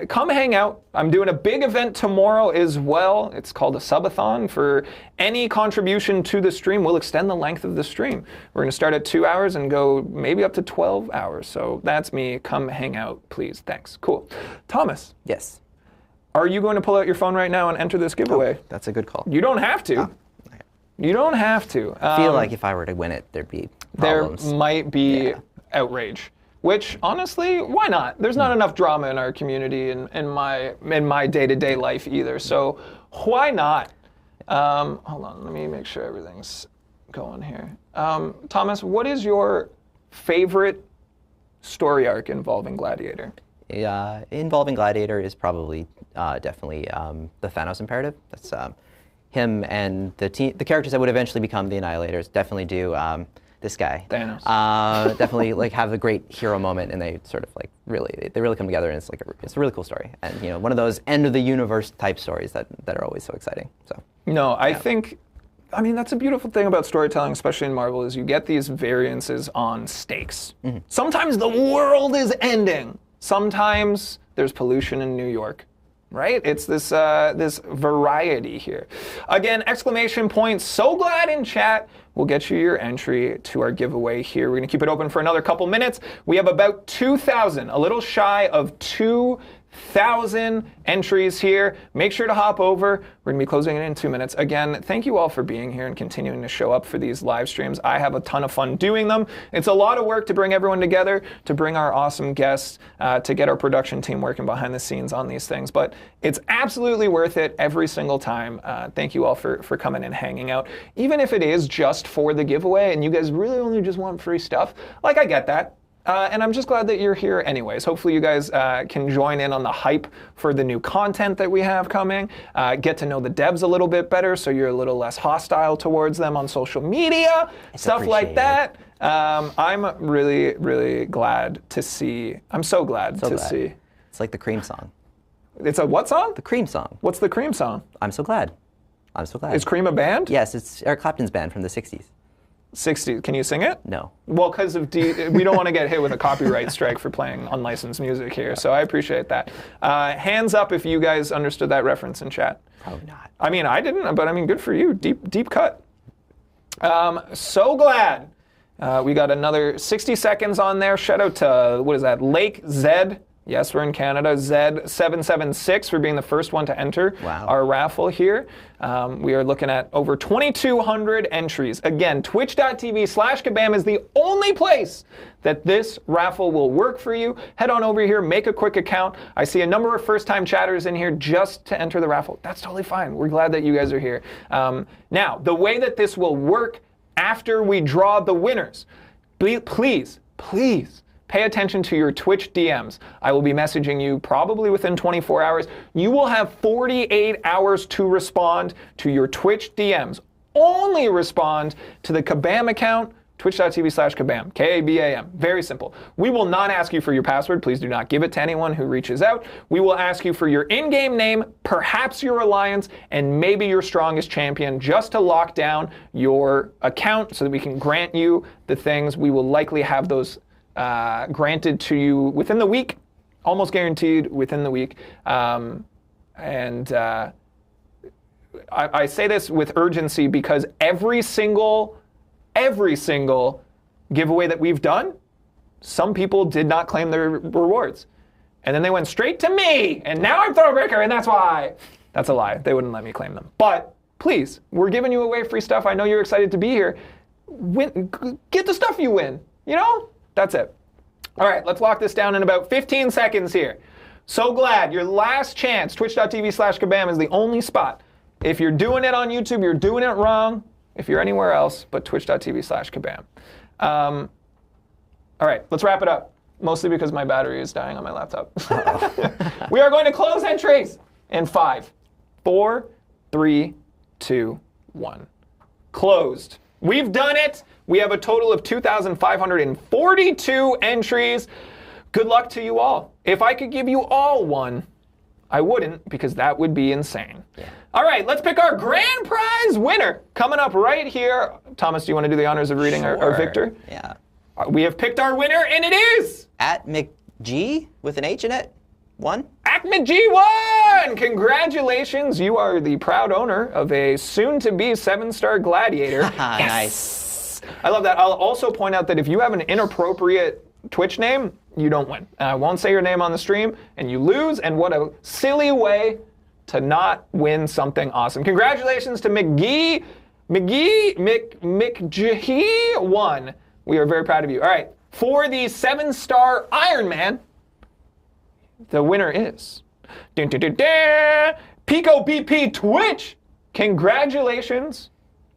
come hang out. I'm doing a big event tomorrow as well. It's called a subathon. For any contribution to the stream, we'll extend the length of the stream. We're going to start at 2 hours and go maybe up to 12 hours. So that's me. Come hang out, please. Thanks. Cool. Thomas. Yes. Are you going to pull out your phone right now and enter this giveaway? Oh, that's a good call. You don't have to. Oh, okay. You don't have to. I feel like if I were to win it, there'd be problems. There might be outrage. Which, honestly, why not? There's not enough drama in our community and in my day-to-day life either. So why not? Hold on, let me make sure everything's going here. Thomas, what is your favorite story arc involving Gladiator? Involving Gladiator is probably definitely the Thanos imperative. That's him and the characters that would eventually become the Annihilators definitely do this guy. Thanos. Definitely like have a great hero moment, and they sort of like really come together, and it's a really cool story, and one of those end of the universe type stories that are always so exciting. So I think. I mean, that's a beautiful thing about storytelling, especially in Marvel, is you get these variances on stakes. Mm-hmm. Sometimes the world is ending. Sometimes there's pollution in New York, right? It's this this variety here. Again, !so glad in chat. We'll get you your entry to our giveaway here. We're going to keep it open for another couple minutes. We have about 2,000, a little shy of 2,000 entries here. Make sure to hop over. We're going to be closing it in 2 minutes. Again, thank you all for being here and continuing to show up for these live streams. I have a ton of fun doing them. It's a lot of work to bring everyone together, to bring our awesome guests, to get our production team working behind the scenes on these things. But it's absolutely worth it every single time. Thank you all for coming and hanging out. Even if it is just for the giveaway and you guys really only just want free stuff, like I get that. And I'm just glad that you're here anyways. Hopefully you guys can join in on the hype for the new content that we have coming. Get to know the devs a little bit better so you're a little less hostile towards them on social media, stuff like that. I'm really, really glad to see. I'm so glad to see. It's like the Cream song. It's a what song? The Cream song. What's the Cream song? I'm so glad. I'm so glad. Is Cream a band? Yes, it's Eric Clapton's band from the 60s. 60. Can you sing it? No. Well, because of we don't want to get hit with a copyright strike for playing unlicensed music here, so I appreciate that. Hands up if you guys understood that reference in chat. Probably not. I mean, I didn't, but I mean, good for you. Deep cut. So glad. We got another 60 seconds on there. Shout out to, what is that, Lake Zed Yes, we're in Canada. Zed776 for being the first one to enter our raffle here. We are looking at over 2,200 entries. Again, twitch.tv/kabam is the only place that this raffle will work for you. Head on over here, make a quick account. I see a number of first-time chatters in here just to enter the raffle. That's totally fine. We're glad that you guys are here. Now, the way that this will work after we draw the winners, please pay attention to your Twitch DMs. I will be messaging you probably within 24 hours. You will have 48 hours to respond to your Twitch DMs. Only respond to the Kabam account, twitch.tv/kabam, Kabam. Very simple. We will not ask you for your password. Please do not give it to anyone who reaches out. We will ask you for your in-game name, perhaps your alliance, and maybe your strongest champion, just to lock down your account so that we can grant you the things. We will likely have those granted to you within the week, almost guaranteed within the week. I say this with urgency because every single giveaway that we've done, some people did not claim their rewards. And then they went straight to me, and now I'm Thronebreaker, and that's why. That's a lie. They wouldn't let me claim them. But please, we're giving you away free stuff. I know you're excited to be here. Get the stuff you win, you know? That's it. All right, let's lock this down in about 15 seconds here. So glad. Your last chance, twitch.tv/kabam is the only spot. If you're doing it on YouTube, you're doing it wrong. If you're anywhere else, but twitch.tv/kabam. All right, let's wrap it up. Mostly because my battery is dying on my laptop. We are going to close entries in 5, 4, 3, 2, 1. Closed. We've done it. We have a total of 2,542 entries. Good luck to you all. If I could give you all one, I wouldn't, because that would be insane. Yeah. All right, let's pick our grand prize winner. Coming up right here. Thomas, do you want to do the honors of reading our victor? Yeah. We have picked our winner, and it is... At McG with an H in it. AcMcG1! Congratulations. You are the proud owner of a soon-to-be 7-star Gladiator. Yes. Nice. I love that. I'll also point out that if you have an inappropriate Twitch name, you don't win. I won't say your name on the stream, and you lose, and what a silly way to not win something awesome. Congratulations to McG1. We are very proud of you. All right, for the 7-star Iron Man, the winner is Pico BP Twitch. Congratulations.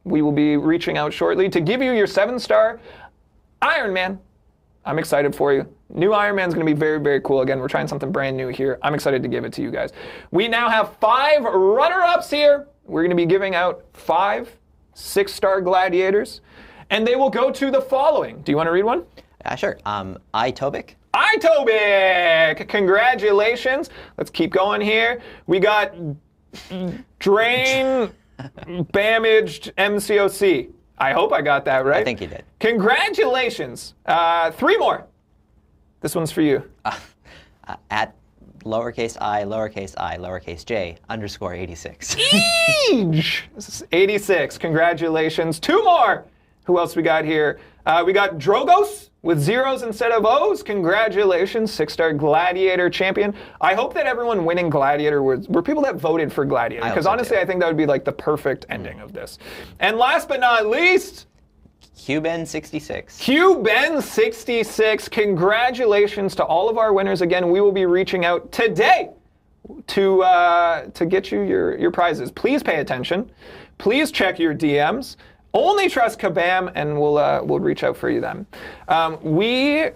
We will be reaching out shortly to give you your 7-star Iron Man. I'm excited for you. New Iron Man's going to be very, very cool. Again, we're trying something brand new here. I'm excited to give it to you guys. We now have 5 runner-ups here. We're going to be giving out 5 6-star Gladiators, and they will go to the following. Do you want to read one? Sure. iTobic. iTobic! Congratulations. Let's keep going here. We got Drain Damaged MCOC. I hope I got that right. I think you did. Congratulations. 3 more. This one's for you. At lowercase I, lowercase J, _86. Eesh! This is 86. Congratulations. 2 more. Who else we got here? We got Drogos with 0s instead of O's. Congratulations, 6-star Gladiator champion. I hope that everyone winning Gladiator were people that voted for Gladiator. Because honestly, I think that would be like the perfect ending of this. And last but not least, QBen66. QBen66. Congratulations to all of our winners. Again, we will be reaching out today to get you your prizes. Please pay attention. Please check your DMs. Only trust Kabam, and we'll reach out for you then. I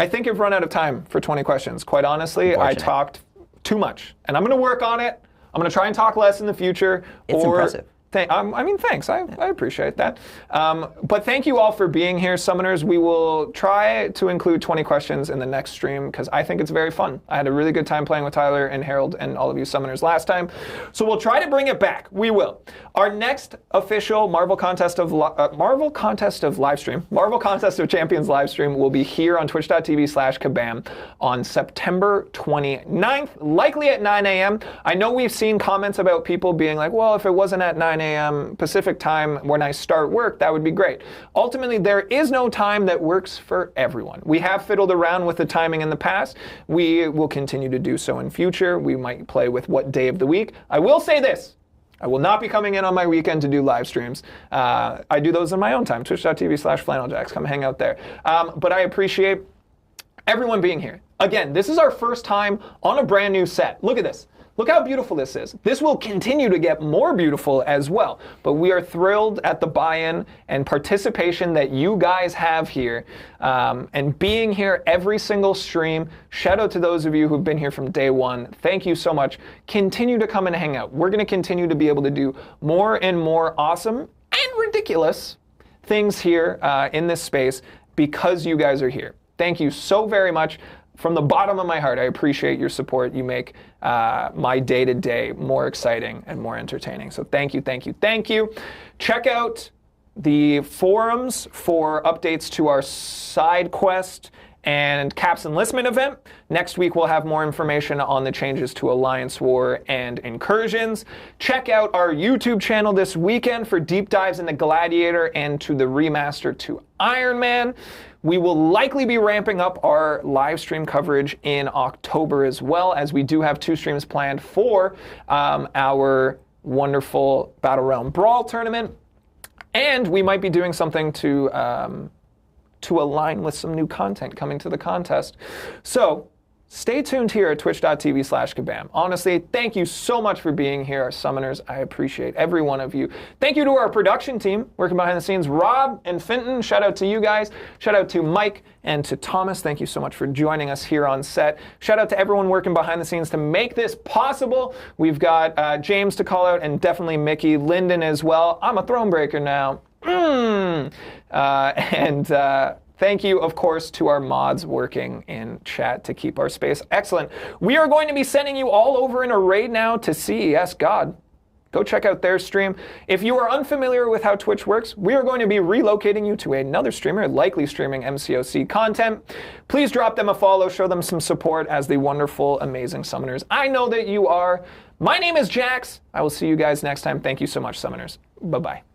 think have run out of time for 20 questions. Quite honestly, I talked too much, and I'm going to work on it. I'm going to try and talk less in the future. It's impressive. I mean, thanks. I appreciate that. But thank you all for being here, Summoners. We will try to include 20 questions in the next stream because I think it's very fun. I had a really good time playing with Tyler and Harold and all of you Summoners last time. So we'll try to bring it back. We will. Our next official Marvel Contest of Champions live stream will be here on twitch.tv/kabam on September 29th, likely at 9 a.m. I know we've seen comments about people being like, well, if it wasn't at 9 9 a.m. Pacific time when I start work, that would be great. Ultimately, there is no time that works for everyone. We have fiddled around with the timing in the past. We will continue to do so in future. We might play with what day of the week. I will say this. I will not be coming in on my weekend to do live streams. I do those in my own time, twitch.tv/flanneljax. Come hang out there. But I appreciate everyone being here. Again, this is our first time on a brand new set. Look at this. Look how beautiful this is. This will continue to get more beautiful as well. But we are thrilled at the buy-in and participation that you guys have here. And being here every single stream. Shout out to those of you who've been here from day one. Thank you so much. Continue to come and hang out. We're going to continue to be able to do more and more awesome and ridiculous things here in this space because you guys are here. Thank you so very much. From the bottom of my heart, I appreciate your support. You make my day-to-day more exciting and more entertaining. So thank you, thank you, thank you. Check out the forums for updates to our side quest and Caps Enlistment event. Next week, we'll have more information on the changes to Alliance War and Incursions. Check out our YouTube channel this weekend for deep dives into Gladiator and to the remaster to Iron Man. We will likely be ramping up our live stream coverage in October as well, as we do have 2 streams planned for our wonderful Battle Realm Brawl tournament. And we might be doing something to align with some new content coming to the contest. So stay tuned here at twitch.tv/kabam. Honestly, thank you so much for being here, our summoners. I appreciate every one of you. Thank you to our production team working behind the scenes, Rob and Finton. Shout out to you guys. Shout out to Mike and to Thomas. Thank you so much for joining us here on set. Shout out to everyone working behind the scenes to make this possible. We've got James to call out and definitely Mickey, Lyndon as well. I'm a Thronebreaker now. Thank you, of course, to our mods working in chat to keep our space excellent. We are going to be sending you all over in a raid now to CES God. Go check out their stream. If you are unfamiliar with how Twitch works, we are going to be relocating you to another streamer, likely streaming MCOC content. Please drop them a follow, show them some support as the wonderful, amazing summoners I know that you are. My name is Jax. I will see you guys next time. Thank you so much, summoners. Bye-bye.